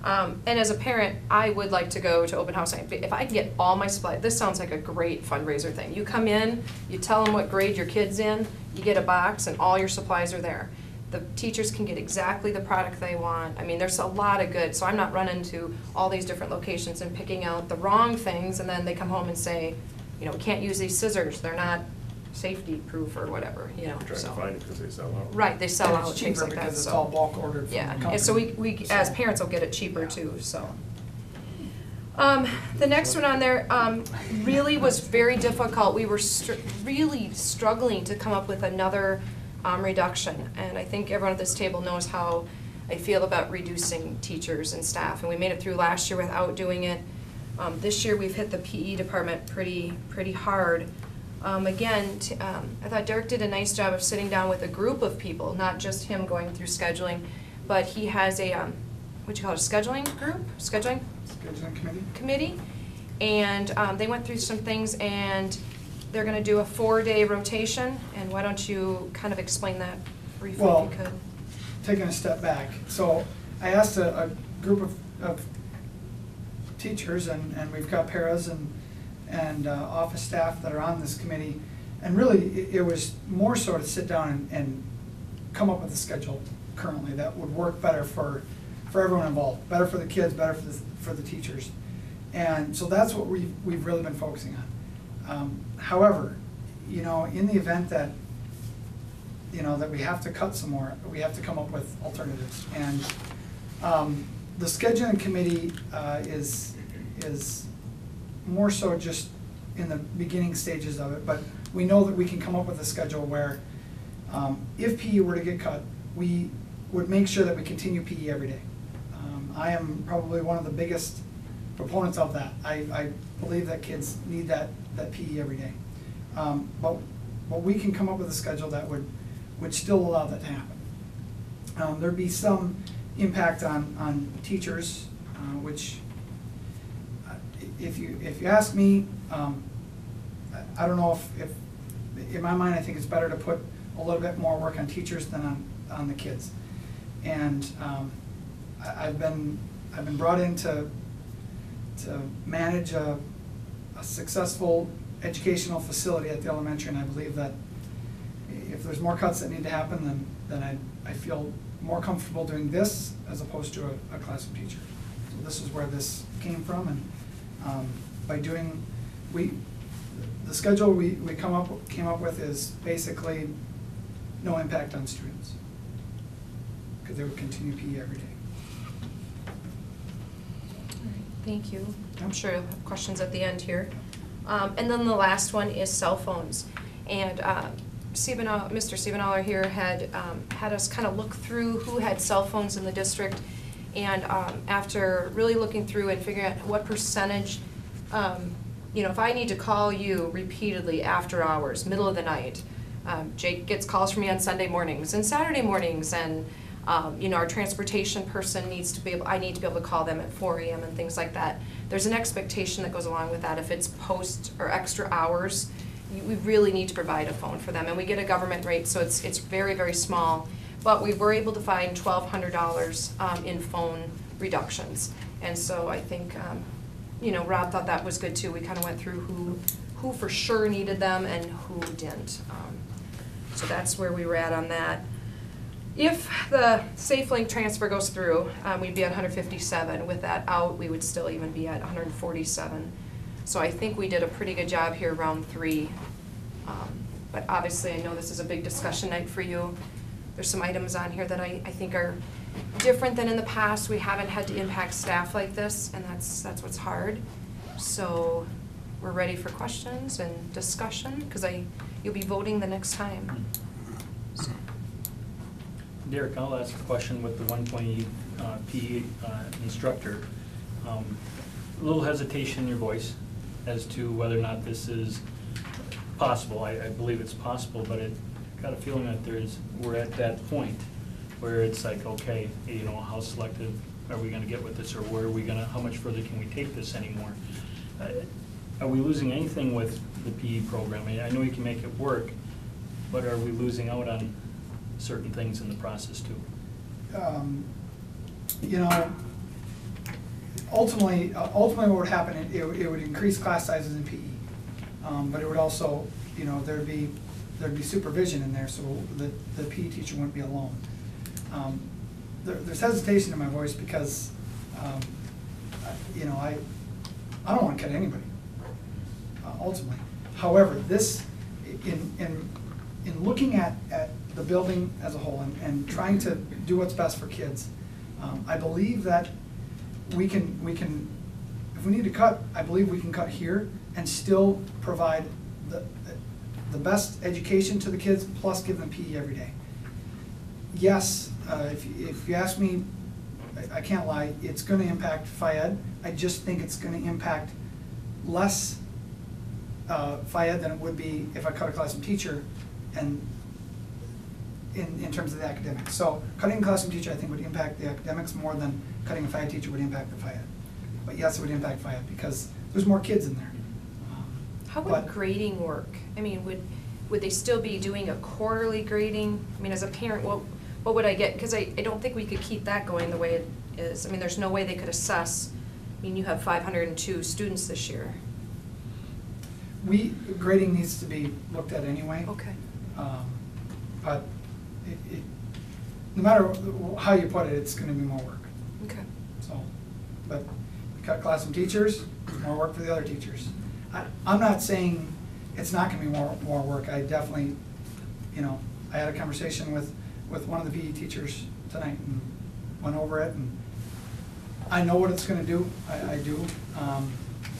And as a parent, I would like to go to open house night. If I can get all my supplies, this sounds like a great fundraiser thing. You come in, you tell them what grade your kid's in, you get a box, and all your supplies are there. The teachers can get exactly the product they want. I mean, there's a lot of good, so I'm not running to all these different locations and picking out the wrong things, and then they come home and say, you know, we can't use these scissors, they're not safety proof or whatever, you know, We're trying so. to find it because they sell out. Right, they sell And out, it's things cheaper like that, because it's so. all bulk ordered from the Yeah, company. and so we, as So- parents will get it cheaper too, so. The next one on there, really was very difficult. We were really struggling to come up with another, reduction. And I think everyone at this table knows how I feel about reducing teachers and staff. And we made it through last year without doing it. This year we've hit the PE department pretty hard. Again, I thought Derek did a nice job of sitting down with a group of people, not just him going through scheduling, but he has a, what you call it, a scheduling group? Scheduling committee, and they went through some things, and they're gonna do a 4-day rotation, and why don't you kind of explain that briefly Well, if you could? Taking a step back, so I asked a group of teachers, and we've got paras and office staff that are on this committee, and really, it was more so to sit down and come up with a schedule currently that would work better for everyone involved, better for the kids, better for the teachers. And so that's what we've really been focusing on. However, you know, in the event that, you know, that we have to cut some more, we have to come up with alternatives. And the scheduling committee is more so just in the beginning stages of it, but we know that we can come up with a schedule where if PE were to get cut, we would make sure that we continue PE every day. I am probably one of the biggest proponents of that. I believe that kids need that PE every day. But we can come up with a schedule that would still allow that to happen. There'd be some impact on teachers, which, if you ask me, I don't know if in my mind, I think it's better to put a little bit more work on teachers than on the kids. And I've been brought in to manage a successful educational facility at the elementary, and I believe that if there's more cuts that need to happen, then I feel more comfortable doing this as opposed to a classroom teacher. So this is where this came from, and by doing, the schedule we came up with is basically no impact on students, because they would continue PE every day. Thank you. I'm sure you'll have questions at the end here. And then the last one is cell phones. And Mr. Siebenaller here had us kind of look through who had cell phones in the district. And after really looking through and figuring out what percentage, you know, if I need to call you repeatedly after hours, middle of the night, Jake gets calls from me on Sunday mornings and Saturday mornings, and you know, our transportation person needs to be able, I need to be able to call them at 4 a.m. and things like that. There's an expectation that goes along with that. If it's post or extra hours, we really need to provide a phone for them, and we get a government rate, so it's very, very small. But we were able to find $1,200 in phone reductions, and so I think you know, Rob thought that was good too. We kind of went through who for sure needed them and who didn't. So that's where we were at on that. If the SafeLink transfer goes through, we'd be at 157. With that out, we would still even be at 147. So I think we did a pretty good job here, round 3. But obviously, I know this is a big discussion night for you. There's some items on here that I think are different than in the past. We haven't had to impact staff like this, and that's what's hard. So we're ready for questions and discussion, because you'll be voting the next time. So. Derek, I'll ask a question with the 120 PE instructor. A little hesitation in your voice as to whether or not this is possible. I believe it's possible, but I got a feeling that we're at that point where it's like, okay, you know, how selective are we going to get with this, or where are we going to, how much further can we take this anymore? Are we losing anything with the PE program? I know you can make it work, but are we losing out on certain things in the process too? You know, ultimately what would happen, it would increase class sizes in PE, but it would also, you know, there'd be supervision in there, so the PE teacher wouldn't be alone. There's hesitation in my voice because, you know, I don't want to cut anybody, ultimately. However, this, in looking at the building as a whole and trying to do what's best for kids, I believe that we can, if we need to cut, I believe we can cut here and still provide the best education to the kids, plus give them PE every day. Yes, if you ask me, I can't lie, it's gonna impact Phi-Ed. I just think it's gonna impact less Phi-Ed than it would be if I cut a classroom teacher and in terms of the academics. So cutting a classroom teacher I think would impact the academics more than cutting a Phi-Ed teacher would impact the Phi-Ed. But yes, it would impact Phi-Ed because there's more kids in there. How would But- grading work? I mean, would they still be doing a quarterly grading? I mean, as a parent, what would I get? Because I don't think we could keep that going the way it is. I mean, there's no way they could assess. I mean, you have 502 students this year. Grading needs to be looked at anyway. Okay. But no matter how you put it, it's gonna be more work. Okay. So, but we cut classroom teachers, more work for the other teachers. I'm not saying it's not gonna be more work. I definitely, you know, I had a conversation with one of the PE teachers tonight and went over it, and I know what it's gonna do, I do.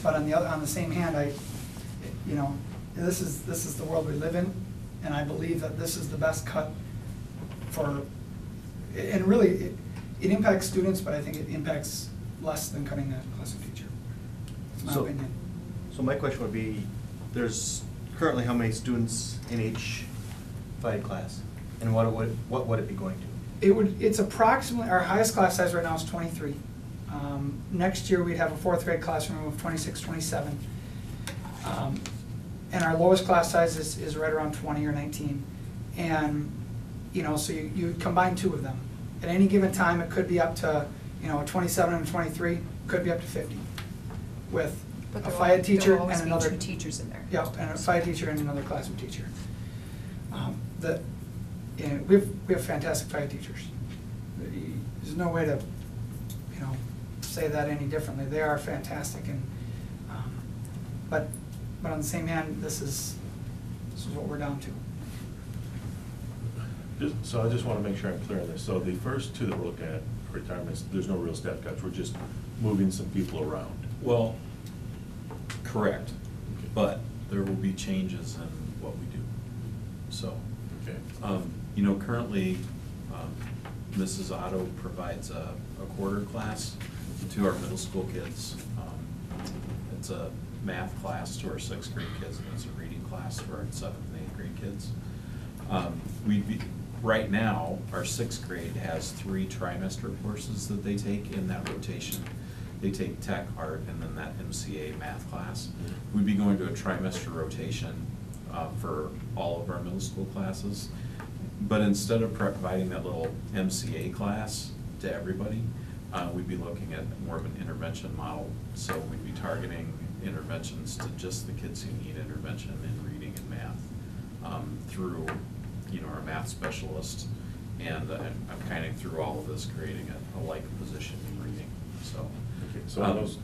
But on the same hand, you know, this is the world we live in, and I believe that this is the best cut for, and really, it impacts students, but I think it impacts less than cutting a classroom teacher. It's my opinion. So my question would be, there's currently how many students in each Phi-Ed class? And what would it be going to? It's approximately, our highest class size right now is 23. Next year, we'd have a fourth grade classroom of 26, 27. And our lowest class size is right around 20 or 19. And, you know, so you combine two of them. At any given time, it could be up to, you know, 27 and 23, could be up to 50. With But a Phi-Ed teacher there'll always and be another. two teachers in there. Yeah, and a Phi-Ed teacher and another classroom teacher. We have fantastic Phi-Ed teachers. There's no way to, you know, say that any differently. They are fantastic, and but on the same hand, this is what we're down to. So I just want to make sure I'm clear on this. So the first two that we're looking at, retirements, there's no real staff cuts. We're just moving some people around. Well, correct, but there will be changes in what we do. So, Okay. you know, currently, Mrs. Otto provides a quarter class to our middle school kids. It's a math class to our 6th grade kids, and it's a reading class to our 7th and 8th grade kids. Right now, our 6th grade has 3 trimester courses that they take in that rotation. They take tech, art, and then that MCA math class. We'd be going to a trimester rotation for all of our middle school classes. But instead of providing that little MCA class to everybody, we'd be looking at more of an intervention model. So we'd be targeting interventions to just the kids who need intervention in reading and math through, you know, our math specialist. And I'm kind of through all of this creating a like position in reading. So. Okay, so those.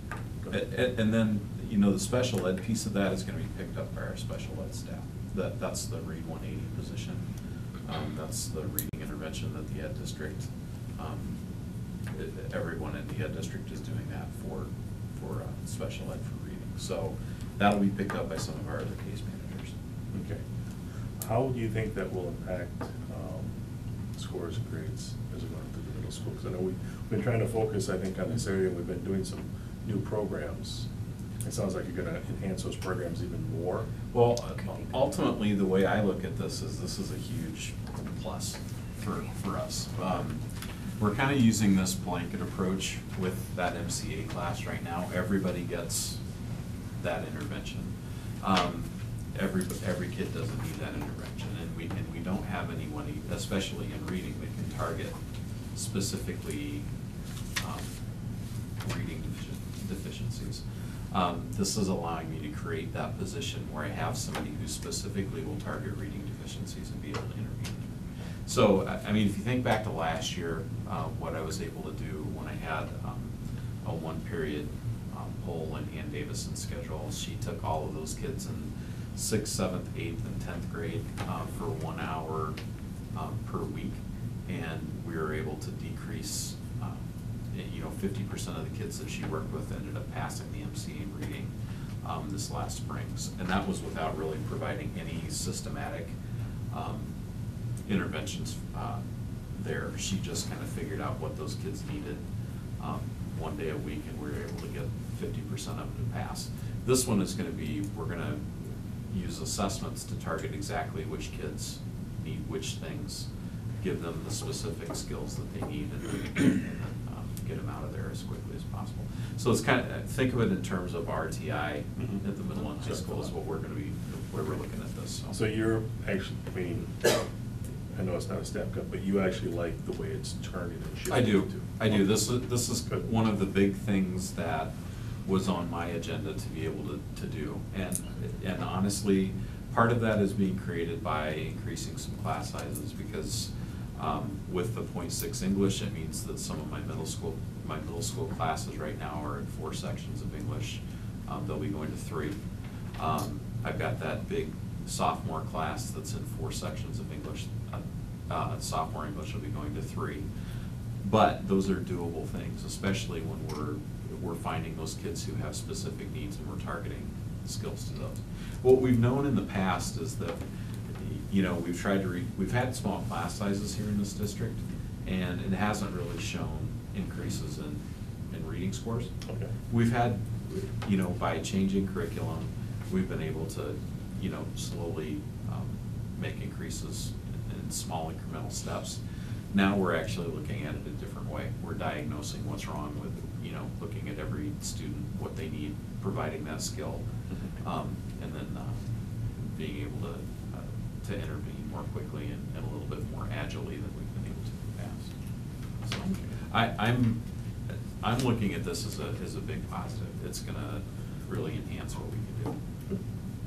Go ahead. And then, you know, the special ed piece of that is gonna be picked up by our special ed staff. That's the Read 180 position. That's the reading intervention that the ed district, everyone in the ed district is doing that for special ed for reading. So that'll be picked up by some of our other case managers. Okay. How do you think that will impact scores and grades as we go into the middle school? Because I know we've been trying to focus, I think, on this area. We've been doing some new programs. It sounds like you're gonna enhance those programs even more. Well, ultimately, the way I look at this is a huge plus for us. We're kind of using this blanket approach with that MCA class right now. Everybody gets that intervention. Every kid doesn't need that intervention, and we don't have anyone, especially in reading, we can target specifically reading deficiencies. This is allowing me to create that position where I have somebody who specifically will target reading deficiencies and be able to intervene there. So, I mean, if you think back to last year, what I was able to do when I had a one-period Poll and Ann Davison schedule, she took all of those kids in 6th, 7th, 8th, and 10th grade for 1 hour per week, and we were able to decrease, 50% of the kids that she worked with ended up passing the MC in reading this last spring, and that was without really providing any systematic interventions there. She just kind of figured out what those kids needed 1 day a week, and we were able to get 50% of them to pass. This one is going to be, we're going to use assessments to target exactly which kids need which things, give them the specific skills that they need, and then get them out of there as quickly as possible. So it's kind of, think of it in terms of RTI at the middle and high school is what we're going to be, where we're looking at this. So you're actually, I mean, I know it's not a step cut, but you actually like the way it's turning and shifting. I do. I do. This is one of the big things that was on my agenda to be able to do. And honestly, part of that is being created by increasing some class sizes, because with the 0.6 English, it means that some of my middle school classes right now are in 4 sections of English. They'll be going to 3. I've got that big sophomore class that's in 4 sections of English. Sophomore English will be going to 3. But those are doable things, especially when we're finding those kids who have specific needs and we're targeting skills to those. What we've known in the past is that, we've had small class sizes here in this district, and it hasn't really shown increases in reading scores. Okay. We've had, by changing curriculum, we've been able to, slowly make increases in small incremental steps. Now we're actually looking at it a different way. We're diagnosing what's wrong with, looking at every student, what they need, providing that skill, and then being able to intervene more quickly and a little bit more agilely than we've been able to in the past. So I'm looking at this as a big positive. It's going to really enhance what we can do.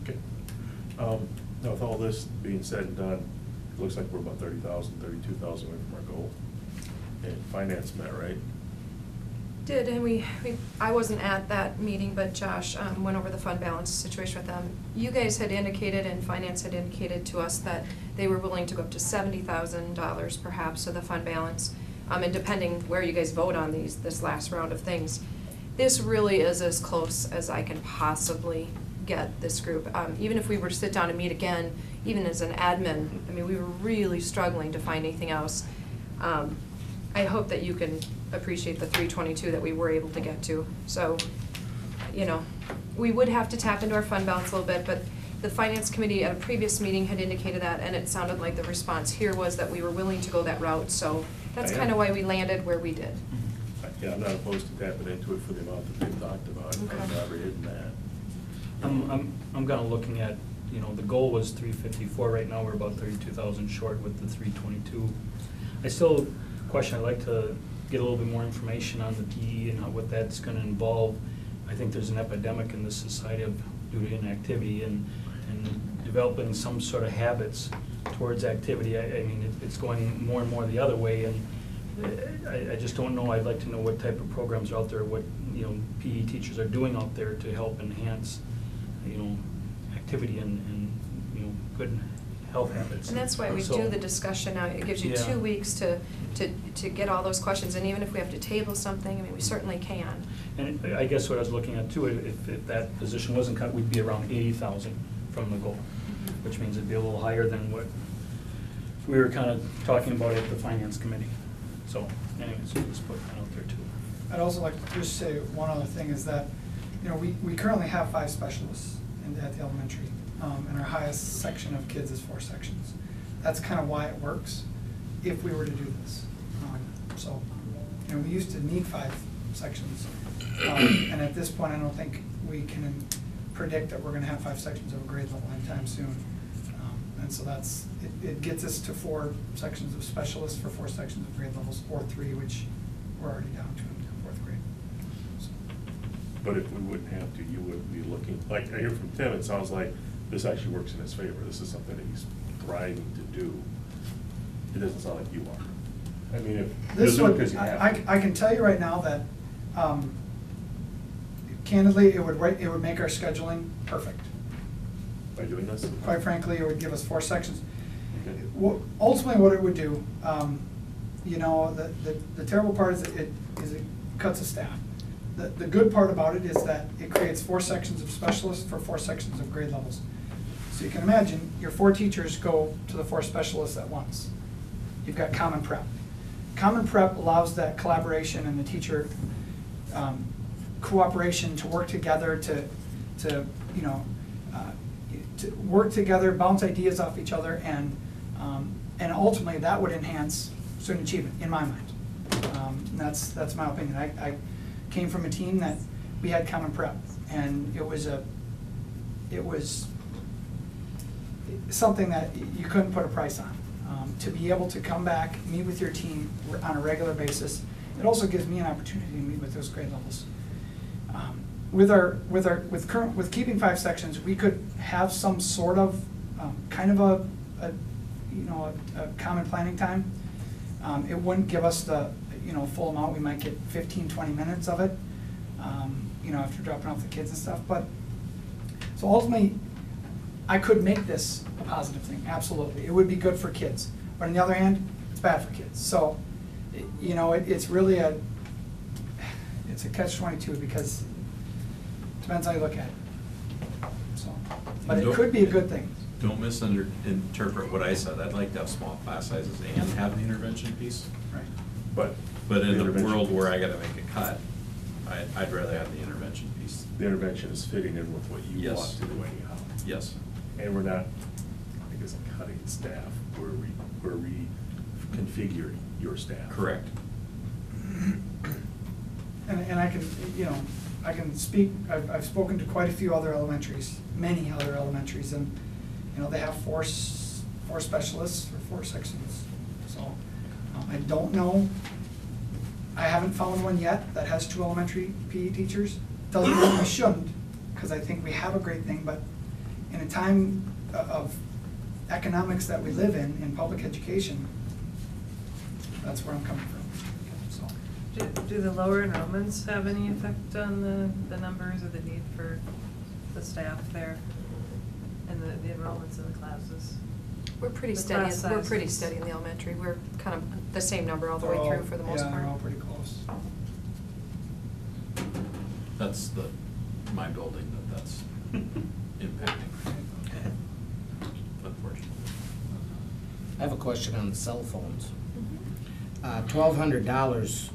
Okay. Now, with all this being said and done, it looks like we're about 30,000, 32,000 away from our goal. And finance met, right? Did, and I wasn't at that meeting, but Josh went over the fund balance situation with them. You guys had indicated, and finance had indicated to us, that they were willing to go up to $70,000 perhaps of the fund balance, and depending where you guys vote on this last round of things. This really is as close as I can possibly get this group. Even if we were to sit down and meet again, even as an admin, I mean, we were really struggling to find anything else. I hope that you can appreciate the 322 that we were able to get to. So, we would have to tap into our fund balance a little bit, but the finance committee at a previous meeting had indicated that, and it sounded like the response here was that we were willing to go that route. So that's kind of why we landed where we did. Yeah, I'm not opposed to tapping into it for the amount that they've talked about. Okay. I've never hidden that. I'm kind of looking at, the goal was 354. Right now we're about 32,000 short with the 322. I still question, I'd like to get a little bit more information on the PE and what that's going to involve. I think there's an epidemic in this society of due to inactivity and developing some sort of habits towards activity. I mean, it's going more and more the other way, and I just don't know. I'd like to know what type of programs are out there, what PE teachers are doing out there to help enhance activity and good health habits. And that's why we do the discussion now. It gives you 2 weeks to get all those questions, and even if we have to table something, I mean, we certainly can. And I guess what I was looking at too, if that position wasn't cut, we'd be around 80,000 from the goal, which means it'd be a little higher than what we were kind of talking about at the finance committee. So anyways, we'll just put that out there too. I'd also like to just say one other thing is that, we currently have 5 specialists at the elementary, and our highest section of kids is 4 sections. That's kind of why it works if we were to do this. So, we used to need 5 sections, and at this point, I don't think we can predict that we're going to have 5 sections of a grade level anytime soon. And so it gets us to 4 sections of specialists for 4 sections of grade levels, or 3, which we're already down to in 4th grade. So. But if we wouldn't have to, you would be looking, like I hear from Tim, it sounds like this actually works in his favor. This is something that he's thriving to do. It doesn't sound like you are. I mean, if. This there's no would, because you have to. I can tell you right now that, candidly, it would make our scheduling perfect. By doing this? Quite frankly, it would give us 4 sections. Okay. Ultimately, what it would do, you know, the terrible part is it cuts a staff. The good part about it is that it creates 4 sections of specialists for 4 sections of grade levels. So you can imagine, your 4 teachers go to the 4 specialists at once. You've got common prep. Common prep allows that collaboration and the teacher cooperation to work together to you know, to work together, bounce ideas off each other, and ultimately that would enhance student achievement, in my mind. And that's my opinion. I came from a team that we had common prep, and it was something that you couldn't put a price on. To be able to come back, meet with your team on a regular basis, it also gives me an opportunity to meet with those grade levels. With keeping 5 sections, we could have some sort of kind of a common planning time. It wouldn't give us the full amount. We might get 15-20 minutes of it, after dropping off the kids and stuff. But so ultimately, I could make this a positive thing. Absolutely, it would be good for kids. But on the other hand, it's bad for kids. So it's really a catch-22 because it depends how you look at it. So, but it could be a good thing. Don't misinterpret what I said. I'd like to have small class sizes and have the intervention piece. Right. But the in the intervention world where piece. I gotta make a cut, I'd rather have the intervention piece. The intervention is fitting in with what you Yes. want to do anyhow. Yes. And we're not, I guess, cutting staff, we're reconfiguring your staff. Correct. And I can, I can speak, I've spoken to quite a few other elementaries, many other elementaries, and, they have 4 specialists or 4 sections. So, I don't know, I haven't found one yet that has 2 elementary PE teachers. Doesn't mean we shouldn't, because I think we have a great thing, but in a time of economics that we live in public education, that's where I'm coming from, so. Do the lower enrollments have any effect on the numbers or the need for the staff there and the enrollments in the classes? We're pretty The steady, class we're pretty sizes. steady in the elementary. We're kind of the same number all the way through for the most Yeah, part. they're all pretty close. That's my building that's impacting, unfortunately. I have a question on the cell phones. Mhm. $1,200,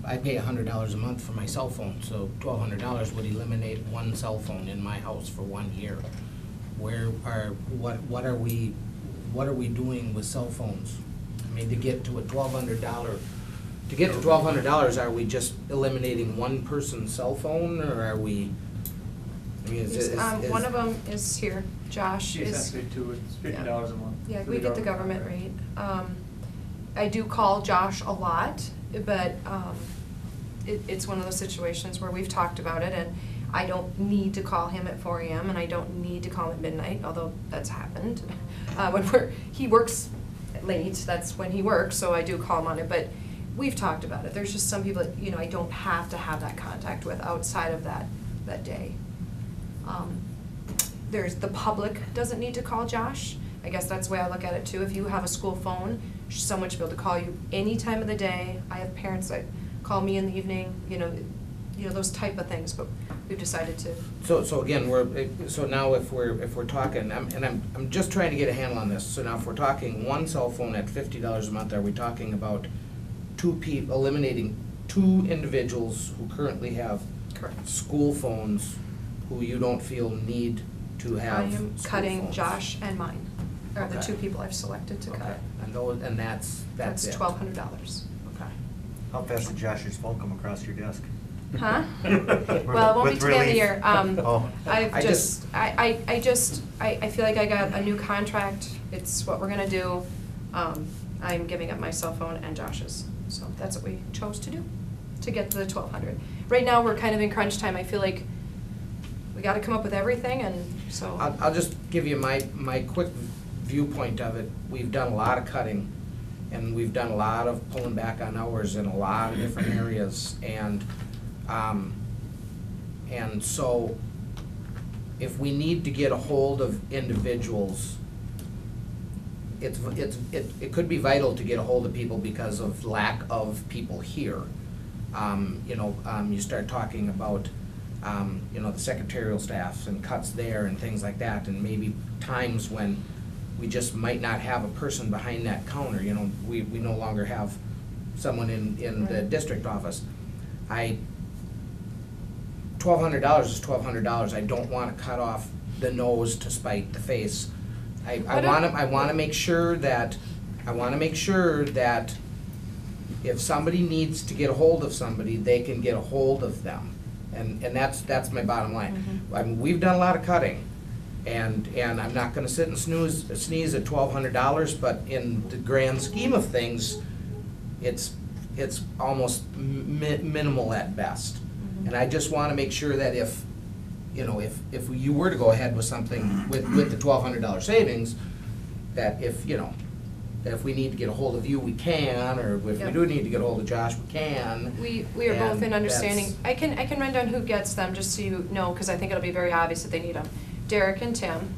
I pay $100 a month for my cell phone, so $1,200 would eliminate 1 cell phone in my house for 1 year. What are we doing with cell phones? I mean, to get to a $1,200, are we just eliminating 1 person's cell phone, or are we? I mean, One of them is here, Josh is. Essentially too, it's $50 a month. Yeah, for we get the government rate. I do call Josh a lot, but it's one of those situations where we've talked about it, and I don't need to call him at 4 AM, and I don't need to call him at midnight, although that's happened. He works late, that's when he works, so I do call him on it, but we've talked about it. There's just some people that, I don't have to have that contact with outside of that day. There's, the public doesn't need to call Josh. I guess that's the way I look at it too. If you have a school phone, someone should be able to call you any time of the day. I have parents that call me in the evening, those type of things, but we've decided to. So again, now if we're talking, I'm just trying to get a handle on this. So now if we're talking 1 cell phone at $50 a month, are we talking about eliminating 2 individuals who currently have Correct. school phones who you don't feel need to have I am school cutting phones? Josh and mine, are the Okay. 2 people I've selected to Okay, cut. and that's That's it? $1,200. Okay. How fast did Josh's phone come across your desk? Huh? Well, it won't be With till the end of the relief. year. Oh. I feel like I got a new contract. It's what we're gonna do. I'm giving up my cell phone and Josh's. So that's what we chose to do, to get to the 1,200. Right now, we're kind of in crunch time. I feel like we gotta come up with everything, and so. I'll just give you my quick viewpoint of it. We've done a lot of cutting and we've done a lot of pulling back on hours in a lot of different areas, and so if we need to get a hold of individuals, it could be vital to get a hold of people because of lack of people here. You start talking about, the secretarial staffs and cuts there and things like that, and maybe times when we just might not have a person behind that counter, we no longer have someone in the district office. $1,200 is $1,200. I don't want to cut off the nose to spite the face. I want to make sure that if somebody needs to get a hold of somebody, they can get a hold of them, and that's my bottom line. I mean, we've done a lot of cutting, and I'm not going to sit and sneeze at $1,200, but in the grand scheme of things, it's almost minimal at best. And I just want to make sure that if you were to go ahead with something with the $1,200 savings, that if we need to get a hold of you, we can, or if we do need to get a hold of Josh, we can. We are both in understanding. I can run down who gets them, just so you know, because I think it'll be very obvious that they need them. Derek and Tim.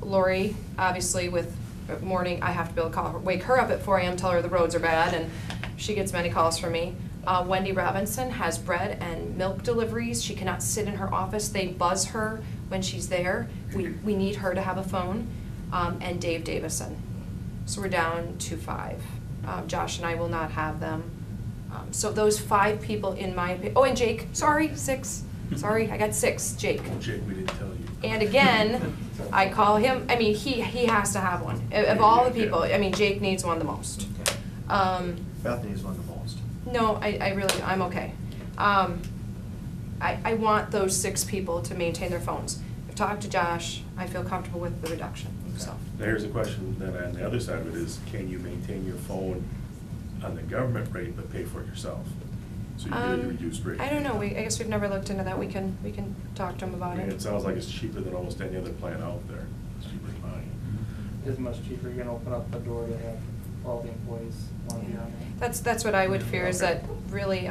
Lori, obviously, with morning, I have to be able to wake her up at 4 a.m., tell her the roads are bad, and she gets many calls from me. Wendy Robinson has bread and milk deliveries. She cannot sit in her office. They buzz her when she's there. We need her to have a phone. And Dave Davison. So we're down to 5. Josh and I will not have them. So those 5 people, in my opinion. Oh, and Jake. Sorry, 6. Sorry, I got 6. Jake. Oh, Jake, we didn't tell you. And again, I call him. I mean, he has to have one. Of all the people, I mean, Jake needs one the most. Bethany is one of the most. No, I'm okay. I want those 6 people to maintain their phones. I've talked to Josh. I feel comfortable with the reduction. So. Now, here's a question then on the other side of it is, can you maintain your phone on the government rate but pay for it yourself? So you get a reduced rate. I don't know. I guess we've never looked into that. We can talk to him about it. It sounds like it's cheaper than almost any other plan out there. It's cheaper than mine. It's much cheaper. You're gonna open up the door to have all the employees want to be on there. That's what I would fear, is that really,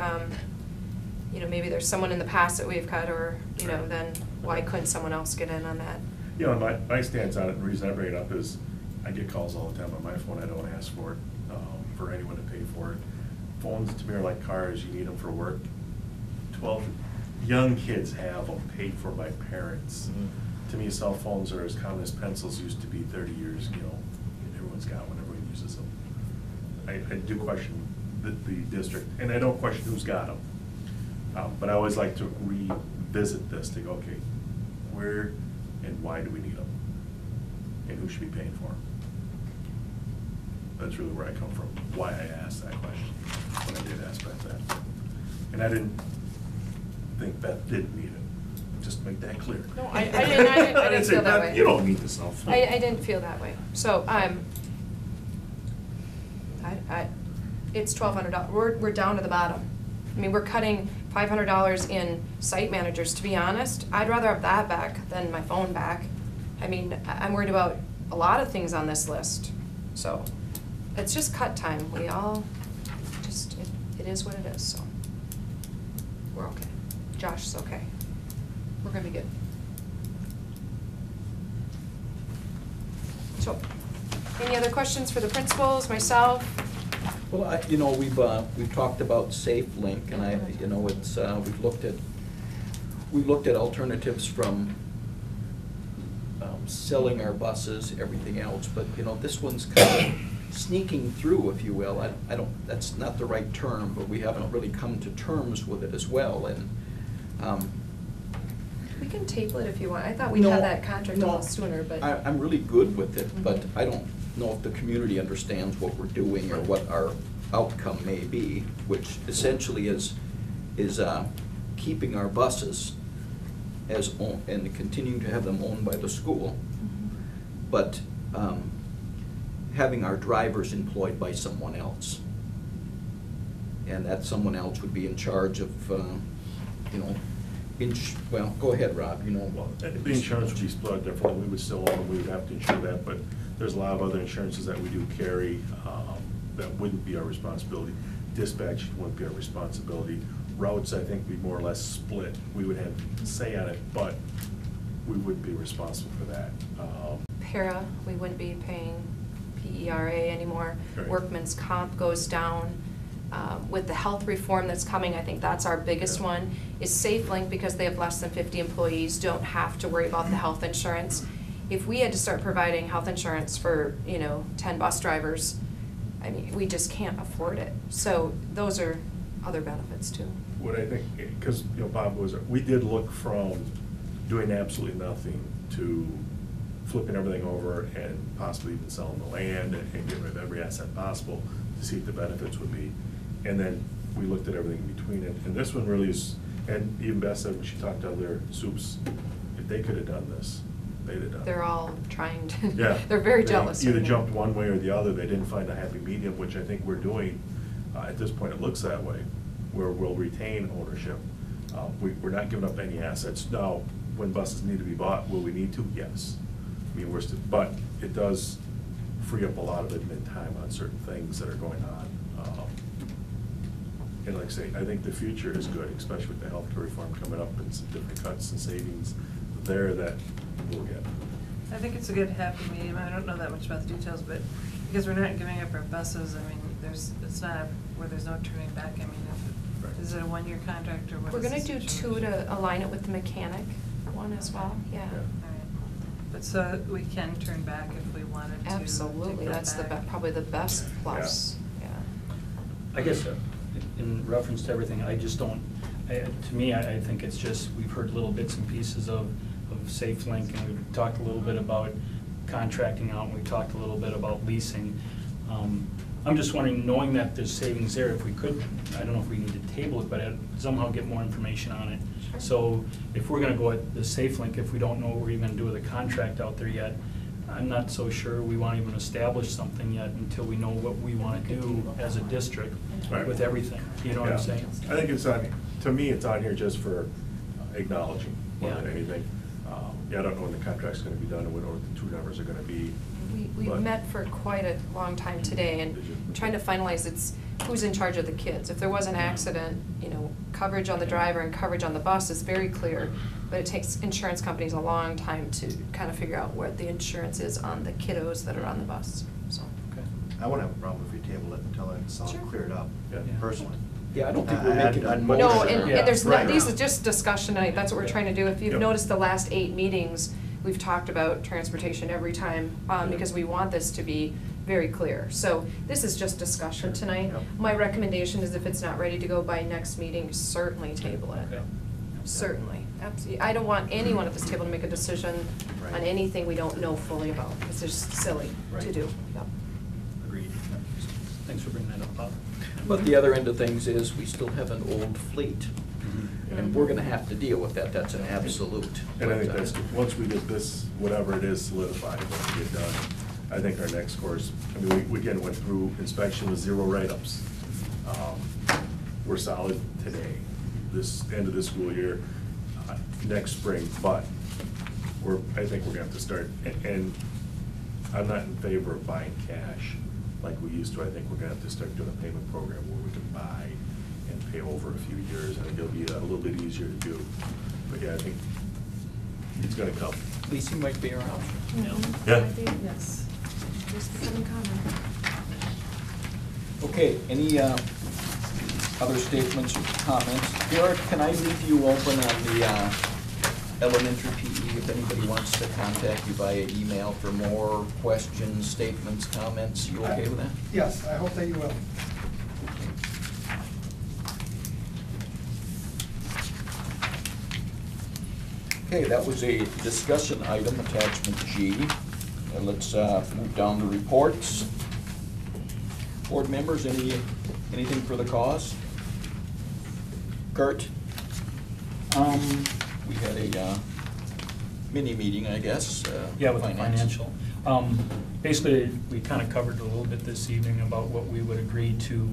maybe there's someone in the past that we've cut, or, then why couldn't someone else get in on that? My stance on it, and the reason I bring it up is I get calls all the time on my phone. I don't ask for it, for anyone to pay for it. Phones to me are like cars. You need them for work. 12 young kids have them paid for by parents. To me, cell phones are as common as pencils used to be 30 years ago. Everyone's got one. Everyone uses them. I do question the district, and I don't question who's got them. But I always like to revisit this to go, okay, where and why do we need them? And who should be paying for them? That's really where I come from, why I asked that question, when I did ask Beth that. And I didn't think Beth didn't need it, just to make that clear. No, I didn't feel that way. You don't need the cell phone. I didn't feel that way. So, it's $1,200. We're down to the bottom. I mean, we're cutting $500 in site managers. To be honest, I'd rather have that back than my phone back. I mean, I'm worried about a lot of things on this list. So, it's just cut time. We all it is what it is. So, we're okay. Josh is okay. We're gonna be good. So, any other questions for the principals, myself? Well, we've talked about SafeLink, and we've looked at alternatives from selling our buses, everything else, but this one's kind of sneaking through, if you will. That's not the right term, but we haven't really come to terms with it as well, and we can table it if you want. I thought we'd have that contract a little sooner, but I'm really good with it, but I don't know if the community understands what we're doing or what our outcome may be, which essentially is keeping our buses and continuing to have them owned by the school, but having our drivers employed by someone else. And that someone else would be in charge of, well, go ahead, Rob, Well, the insurance would be split differently. We would still own them. We would have to insure that, but there's a lot of other insurances that we do carry that wouldn't be our responsibility. Dispatch wouldn't be our responsibility. Routes, I think, we more or less split. We would have say on it, but we wouldn't be responsible for that. Para, we wouldn't be paying PERA anymore. Right. Workman's comp goes down. With the health reform that's coming, I think that's our biggest Yeah. one, is SafeLink, because they have less than 50 employees, don't have to worry about the health insurance. If we had to start providing health insurance for, 10 bus drivers, I mean, we just can't afford it. So those are other benefits too. What I think, because, Bob we did look from doing absolutely nothing to flipping everything over and possibly even selling the land and getting rid of every asset possible to see what the benefits would be. And then we looked at everything in between it. And this one really is, and even Beth said when she talked to other soups, if they could have done this, they'd have done it. They're all trying to, Yeah. they're very They jealous. either jumped one way or the other. They didn't find a happy medium, which I think we're doing. At this point, it looks that way, where we'll retain ownership. We're not giving up any assets. Now, when buses need to be bought, will we need to? Yes. I mean, but it does free up a lot of admin time on certain things that are going on. And like I say, I think the future is good, especially with the healthcare reform coming up and some different cuts and savings there that we'll get. I think it's a good happy medium. I don't know that much about the details, but because we're not giving up our buses, I mean, it's not where there's no turning back. I mean, Right. is it a one-year contract or what We're is gonna the do situation? 2 to align it with the mechanic one as well, yeah. Yeah. All right. But so we can turn back if we wanted to. Absolutely, take them that's back. probably the best plus, yeah. I guess in reference to everything, I just don't, to me, I think it's just, we've heard little bits and pieces of SafeLink, and we've talked a little bit about contracting out, and we talked a little bit about leasing. I'm just wondering, knowing that there's savings there, if we could, I don't know if we need to table it, but somehow get more information on it. Sure. So if we're gonna go at the SafeLink, if we don't know what we're even gonna do with a contract out there yet, I'm not so sure we want to even establish something yet until we know what we want to do as a district Right. with everything. You know what I'm Yeah. saying? I think it's on, to me, it's on here just for acknowledging more than Yeah. anything. I don't know when the contract's gonna be done and what the two numbers are gonna be. We've but- met for quite a long time today, and Did you? trying to finalize who's in charge of the kids. If there was an accident, coverage on the driver and coverage on the bus is very clear, but it takes insurance companies a long time to kind of figure out what the insurance is on the kiddos that are on the bus, so. Okay. I wouldn't have a problem if we table it until it's all Sure. cleared up, Yeah. personally. Yeah, I don't think we're I'd- making a I'd motion. No, motion. and Yeah. there's Right. these are just discussion tonight, that's what we're trying to do. If you've Yep. noticed the last 8 meetings, we've talked about transportation every time, because we want this to be very clear. So this is just discussion tonight. Yep. My recommendation is if it's not ready to go by next meeting, certainly table it. Okay. Certainly, absolutely. I don't want anyone at this table to make a decision on Right. anything we don't know fully about. It's just silly to Right. do. Yep. Agreed. Thanks for bringing that up, Bob. But the other end of things is, we still have an old fleet, and we're gonna have to deal with that, that's an absolute. And I think But, that's, once we get this, whatever it is solidified, when we get done, I think our next course, I mean, we again went through inspection with 0 write-ups. We're solid today, this end of this school year, next spring, but I think we're gonna have to start, and I'm not in favor of buying cash like we used to. I think we're gonna have to start doing a payment program where we can buy and pay over a few years. I think it'll be a little bit easier to do. But yeah, I think it's gonna come. Leasing might be around. Yeah. Yes. Just becoming common. Okay, any other statements or comments? Derek, can I leave you open on the elementary PE if anybody wants to contact you via email for more questions, statements, comments? You okay with that? Yes, I hope that you will. Okay, that was a discussion item, attachment G. Let's move down to reports. Board members, anything for the cause? Kurt? We had a mini meeting, I guess. Yeah, with the finance. financial. Basically, we kind of covered a little bit this evening about what we would agree to,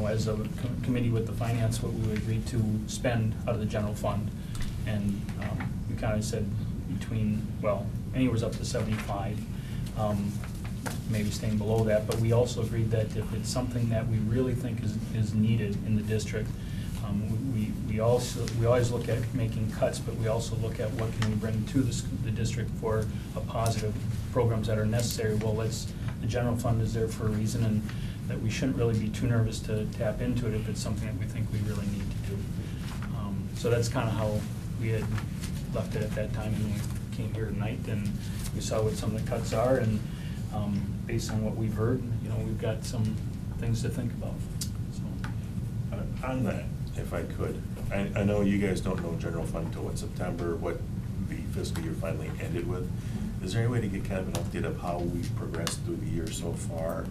as a committee with the finance, what we would agree to spend out of the general fund. And we kind of said between, anywhere's up to 75. maybe staying below that, but we also agreed that if it's something that we really think is needed in the district, we always look at making cuts, but we also look at what can we bring to the district for a positive programs that are necessary. Well, the general fund is there for a reason, and that we shouldn't really be too nervous to tap into it if it's something that we think we really need to do. So that's kind of how we had left it at that time, and we came here tonight, and we saw what some of the cuts are, and based on what we've heard, we've got some things to think about. So. On that, if I could, I know you guys don't know general fund until what, September, what the fiscal year finally ended with. Is there any way to get kind of an update of how we've progressed through the year so far?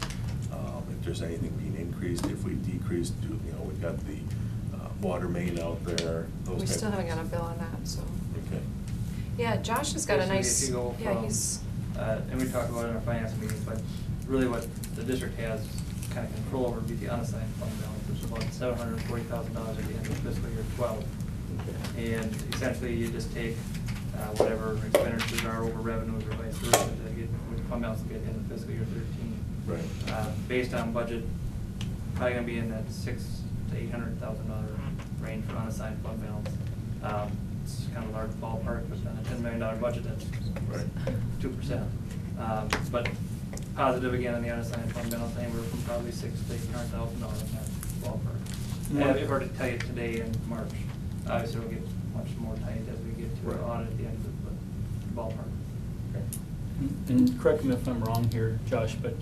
If there's anything being increased, if we've decreased, we've got the water main out there. We still haven't got a bill on that, so. Okay. Yeah, Josh has got a Basically, nice, if you go yeah, from, he's, and we talked about it in our finance meetings, but really what the district has kind of control over would be the unassigned fund balance, which is about $740,000 at the end of fiscal year 12. And essentially, you just take whatever expenditures are over revenues or vice versa to get, with fund balance to get in the fiscal year 13. Right. Based on budget, probably gonna be in that $600,000 to $800,000 range for unassigned fund balance. It's kind of a large ballpark, but on a $10 million budget, that's Right. 2%. But positive again on the unassigned fund balance, anywhere from probably $600,000 to $800,000 in that ballpark. And if I were to tell you today in March, obviously it'll get much more tight as we get to the audit at the end of the ballpark. And correct me if I'm wrong here, Josh, but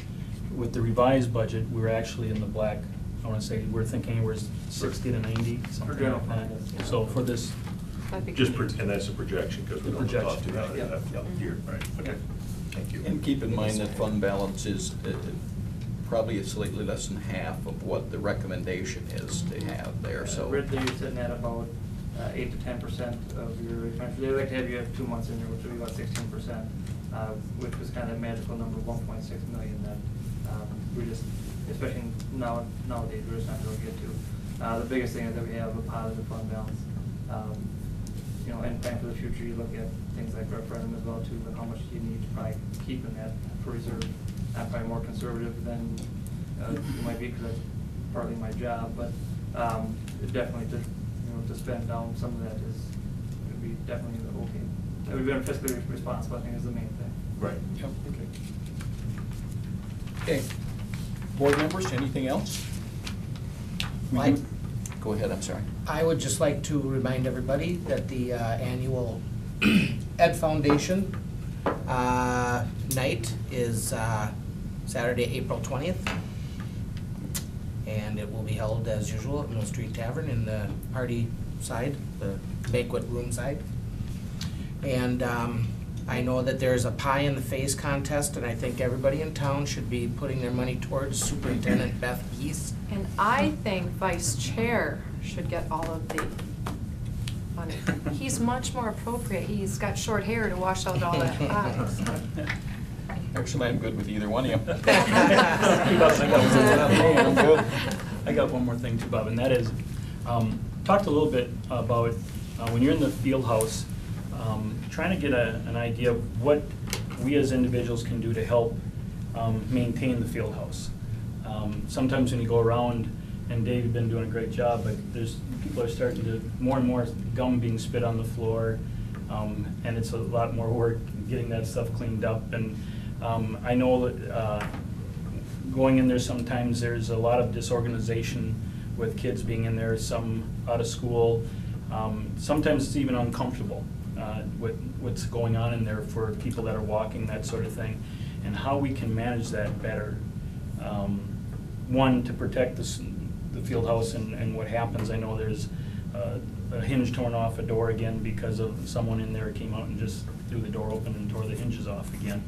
with the revised budget, we were actually in the black. I want to say we're thinking anywhere 60 to 90, something general like fund, that. yes. So for this, that'd be Just, good. and that's a projection, because we The don't talk projection, to right, that year, right, okay, thank you. And keep in mind that fund balance is probably slightly less than half of what the recommendation is to have there, so. Ridley, you're sitting at about 8 to 10% of your expenditure. They like to have you have 2 months in there, which would be about 16%, which was kind of a magical number, 1.6 million that we just, especially nowadays, we're just not going to get to. The biggest thing is that we have a positive fund balance. And plan for the future, you look at things like referendum as well too, but how much do you need to probably keep in that for reserve? I'm probably more conservative than you might be, because that's partly my job, but definitely to spend down some of that would be definitely okay. We've been fiscally responsible, I think, is the main thing. Right. Yep. Okay. Board members, anything else? Mike? Go ahead, I'm sorry. I would just like to remind everybody that the annual Ed Foundation night is Saturday, April 20th. And it will be held as usual at Mill Street Tavern in the party side, the banquet room side. And I know that there's a pie in the face contest, and I think everybody in town should be putting their money towards Superintendent Beth Geese. And I think Vice Chair should get all of the money. He's much more appropriate. He's got short hair to wash out all that pie. Actually, I'm good with either one of you. I got one more thing too, Bob, and that is, talked a little bit about when you're in the field house, trying to get an idea of what we as individuals can do to help maintain the field house. Sometimes when you go around, and Dave's been doing a great job, but people are starting to, more and more gum being spit on the floor, and it's a lot more work getting that stuff cleaned up. And I know that going in there sometimes there's a lot of disorganization with kids being in there, some out of school. Sometimes it's even uncomfortable what's going on in there for people that are walking, that sort of thing, and how we can manage that better. One, to protect the field house and what happens. I know there's a hinge torn off a door again because of someone in there came out and just threw the door open and tore the hinges off again.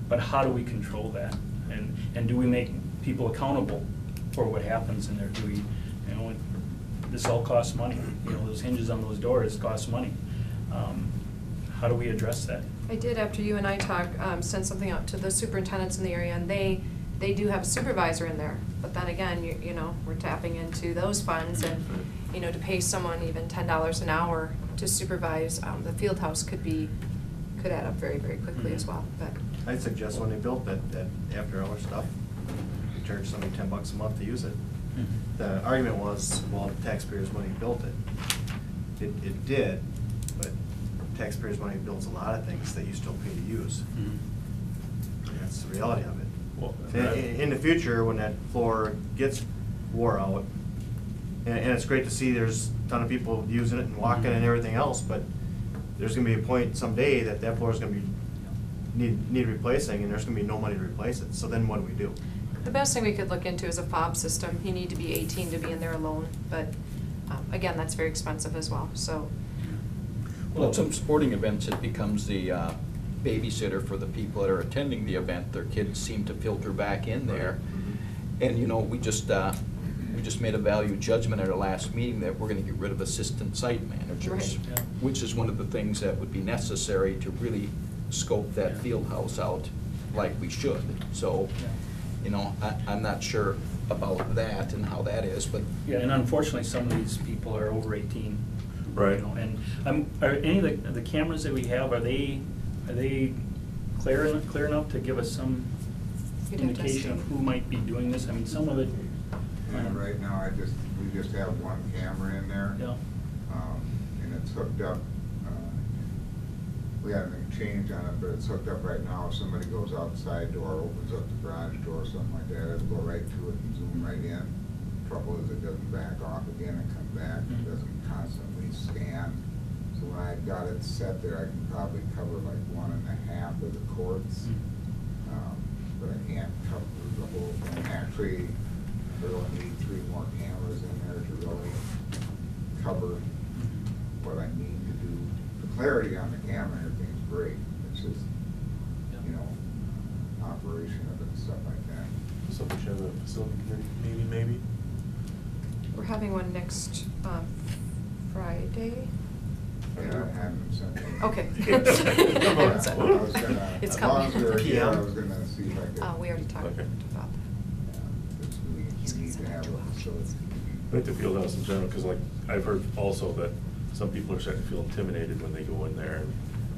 But how do we control that? And do we make people accountable for what happens in there? Do we, this all costs money. Those hinges on those doors cost money. How do we address that? I did, after you and I talked, send something out to the superintendents in the area, and they do have a supervisor in there. But then again, we're tapping into those funds, and to pay someone even $10 an hour to supervise the field house could be could add up very, very quickly as well, but. I'd suggest when they built that after-hours stuff, you charge somebody $10 a month to use it. The argument was, well, taxpayers' money built it. It did, but taxpayers' money builds a lot of things that you still pay to use. And that's the reality of it. Well, In the future, when that floor gets wore out, and it's great to see there's a ton of people using it and walking and everything else, but there's gonna be a point someday that that floor is gonna be, need replacing, and there's gonna be no money to replace it. So then what do we do? The best thing we could look into is a fob system. You need to be 18 to be in there alone, but again, that's very expensive as well, so. Well, at some sporting events, it becomes the babysitter for the people that are attending the event. Their kids seem to filter back in there. And, you know, we just made a value judgment at our last meeting that we're gonna get rid of assistant site managers, Right. Yeah. which is one of the things that would be necessary to really scope that field house out like we should. So, you know, I'm not sure about that and how that is, but Yeah, and unfortunately, some of these people are over 18. Right. You know, and are any of the cameras that we have, are they clear enough to give us some You'd have to indication of see. who might be doing this? I mean, some of it. And right now, we just have one camera in there. Yeah. And it's hooked up, we haven't made a change on it, but it's hooked up right now. If somebody goes outside door, opens up the garage door, something like that, it'll go right to it and zoom right in. Trouble is it doesn't back off again and come back. It doesn't constantly scan. So when I got it set there, I can probably cover like 1.5 of the courts. But I can't cover the whole thing. Actually, there only need 3 more cameras in there to really cover what I need to do. The clarity on the camera, everything's great. It's just, you know, operation of it and stuff like that. So we should have a facility committee meeting maybe? We're having one next Friday. Yeah, I haven't sent it. Okay. I Haven't sent it. was gonna, It's as long as we were coming. here, I was gonna see if I could. We already talked Okay. about that. Yeah, 'cause He's we gonna need to send it have to a us. facility. I think the field house in general, because like, I've heard also that some people are starting to feel intimidated when they go in there, and,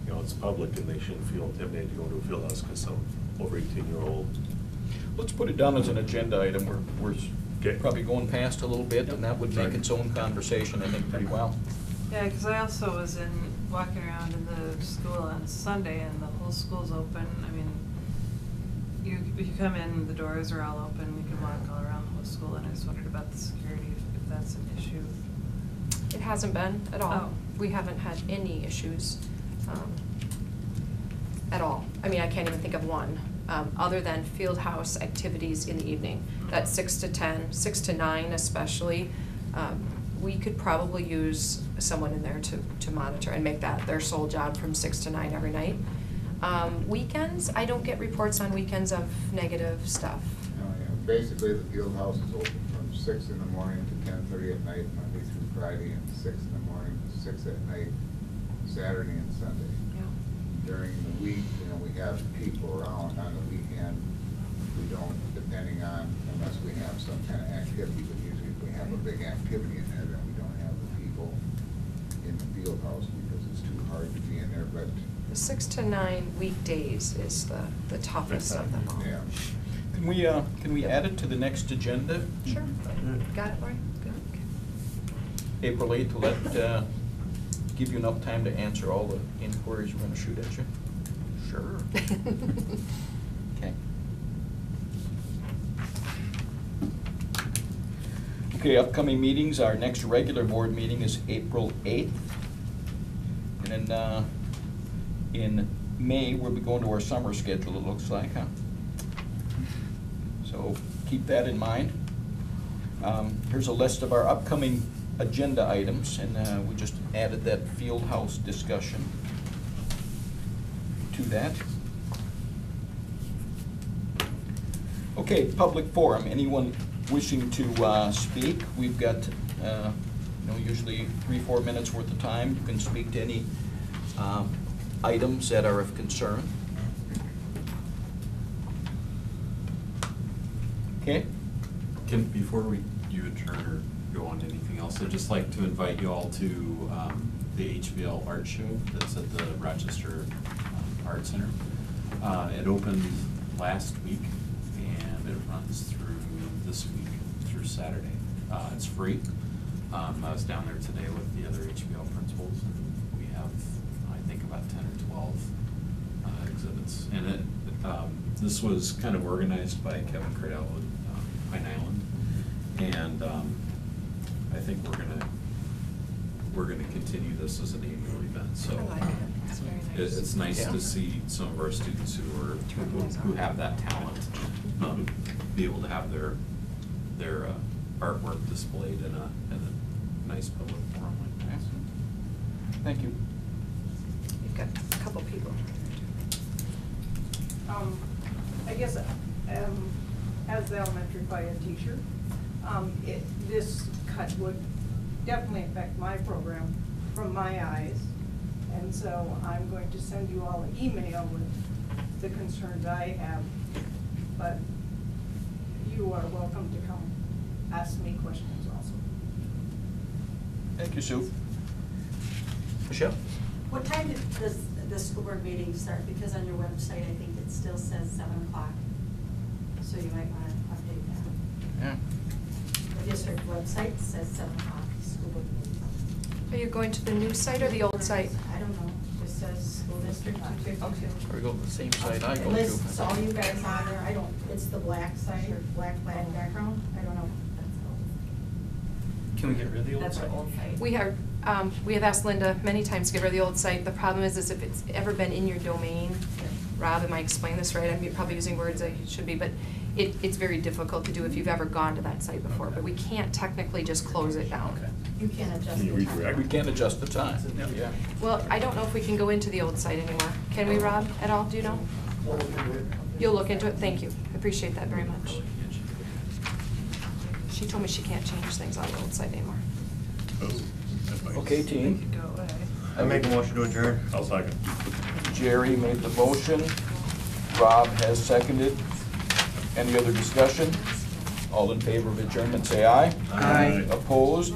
you know, it's public, and they shouldn't feel intimidated to go to a field house because some over 18-year-old. let's put it down as an agenda item. We're Okay. probably going past a little bit, and that would make Right. its own conversation, I think, pretty well. Yeah, because I also was walking around in the school on Sunday, and the whole school's open. I mean, you come in, the doors are all open, you can walk all around the whole school, and I just wondered about the security, if that's an issue. It hasn't been at all. Oh. We haven't had any issues at all. I mean, I can't even think of one, other than field house activities in the evening. That's 6 to 10, 6 to 9 especially. We could probably use someone in there to monitor and make that their sole job from 6 to 9 every night. Weekends, I don't get reports on weekends of negative stuff. Oh, yeah. Basically, the field house is open from 6 in the morning to 10:30 at night, Monday through Friday, and 6 in the morning to 6 at night, Saturday and Sunday. Yeah. During the week, you know, we have people around. On the weekend, we don't, depending on, unless we have some kind of activity, but usually if we have a big activity in there, then we don't have the people in the field house because it's too hard to be in there, but, The 6 to 9 weekdays is the toughest of them all. yeah. Can we add it to the next agenda? Sure. Got it, Lori? Good. April 8th, will that give you enough time to answer all the inquiries we're gonna shoot at you? Sure. Okay. Okay, upcoming meetings, our next regular board meeting is April 8th. And then in May, we'll be going to our summer schedule, it looks like, huh? So keep that in mind. Here's a list of our upcoming agenda items, and we just added that field house discussion to that. Okay, public forum. Anyone wishing to speak? We've got, usually 3-4 minutes worth of time. You can speak to any items that are of concern. Okay? Before you adjourn or go on to anything else, I'd just like to invite you all to the HBL Art Show that's at the Rochester Art Center. It opened last week, and it runs through this week, through Saturday. It's free. I was down there today with the other HBO principals, and we have, I think, about 10 or 12 exhibits. And this was kind of organized by Kevin Cradell at Pine Island, and I think we're gonna continue this as an annual event. So I like it. It's very nice. it's nice Yeah. to see some of our students who have that talent be able to have their artwork displayed in a nice public forum like that. Thank you. You've got a couple people. I guess, as the elementary bio teacher, this cut would definitely affect my program from my eyes. And so I'm going to send you all an email with the concerns I have. But you are welcome to come ask me questions also. Thank you, Sue. Michelle? What time does the school board meeting start? Because on your website, I think it still says 7 o'clock. So you might want to update that. Yeah. The district website says 7 o'clock, school board meeting. Are you going to the new site or the old site? I don't know, it just says school district 252. Or we go to the same site I It go lists to. all you guys on there, I don't, it's the black site or black background, I don't know. Can we get rid of the old That's site? our old site. We have asked Linda many times to give her the old site. The problem is if it's ever been in your domain, Rob, am I explaining this right? I'm probably using words I should be, but it's very difficult to do if you've ever gone to that site before. But we can't technically just close it down. Okay. You can't adjust Can you the time. redirect? We can't adjust the time. Yeah. Well, I don't know if we can go into the old site anymore. Can we, Rob, at all? Do you know? You'll look into it? Thank you. I appreciate that very much. She told me she can't change things on the old site anymore. Okay, They team. could go away. I make a motion to adjourn. I'll second. Jerry made the motion. Rob has seconded. Any other discussion? All in favor of adjournment, say aye. Aye. Opposed?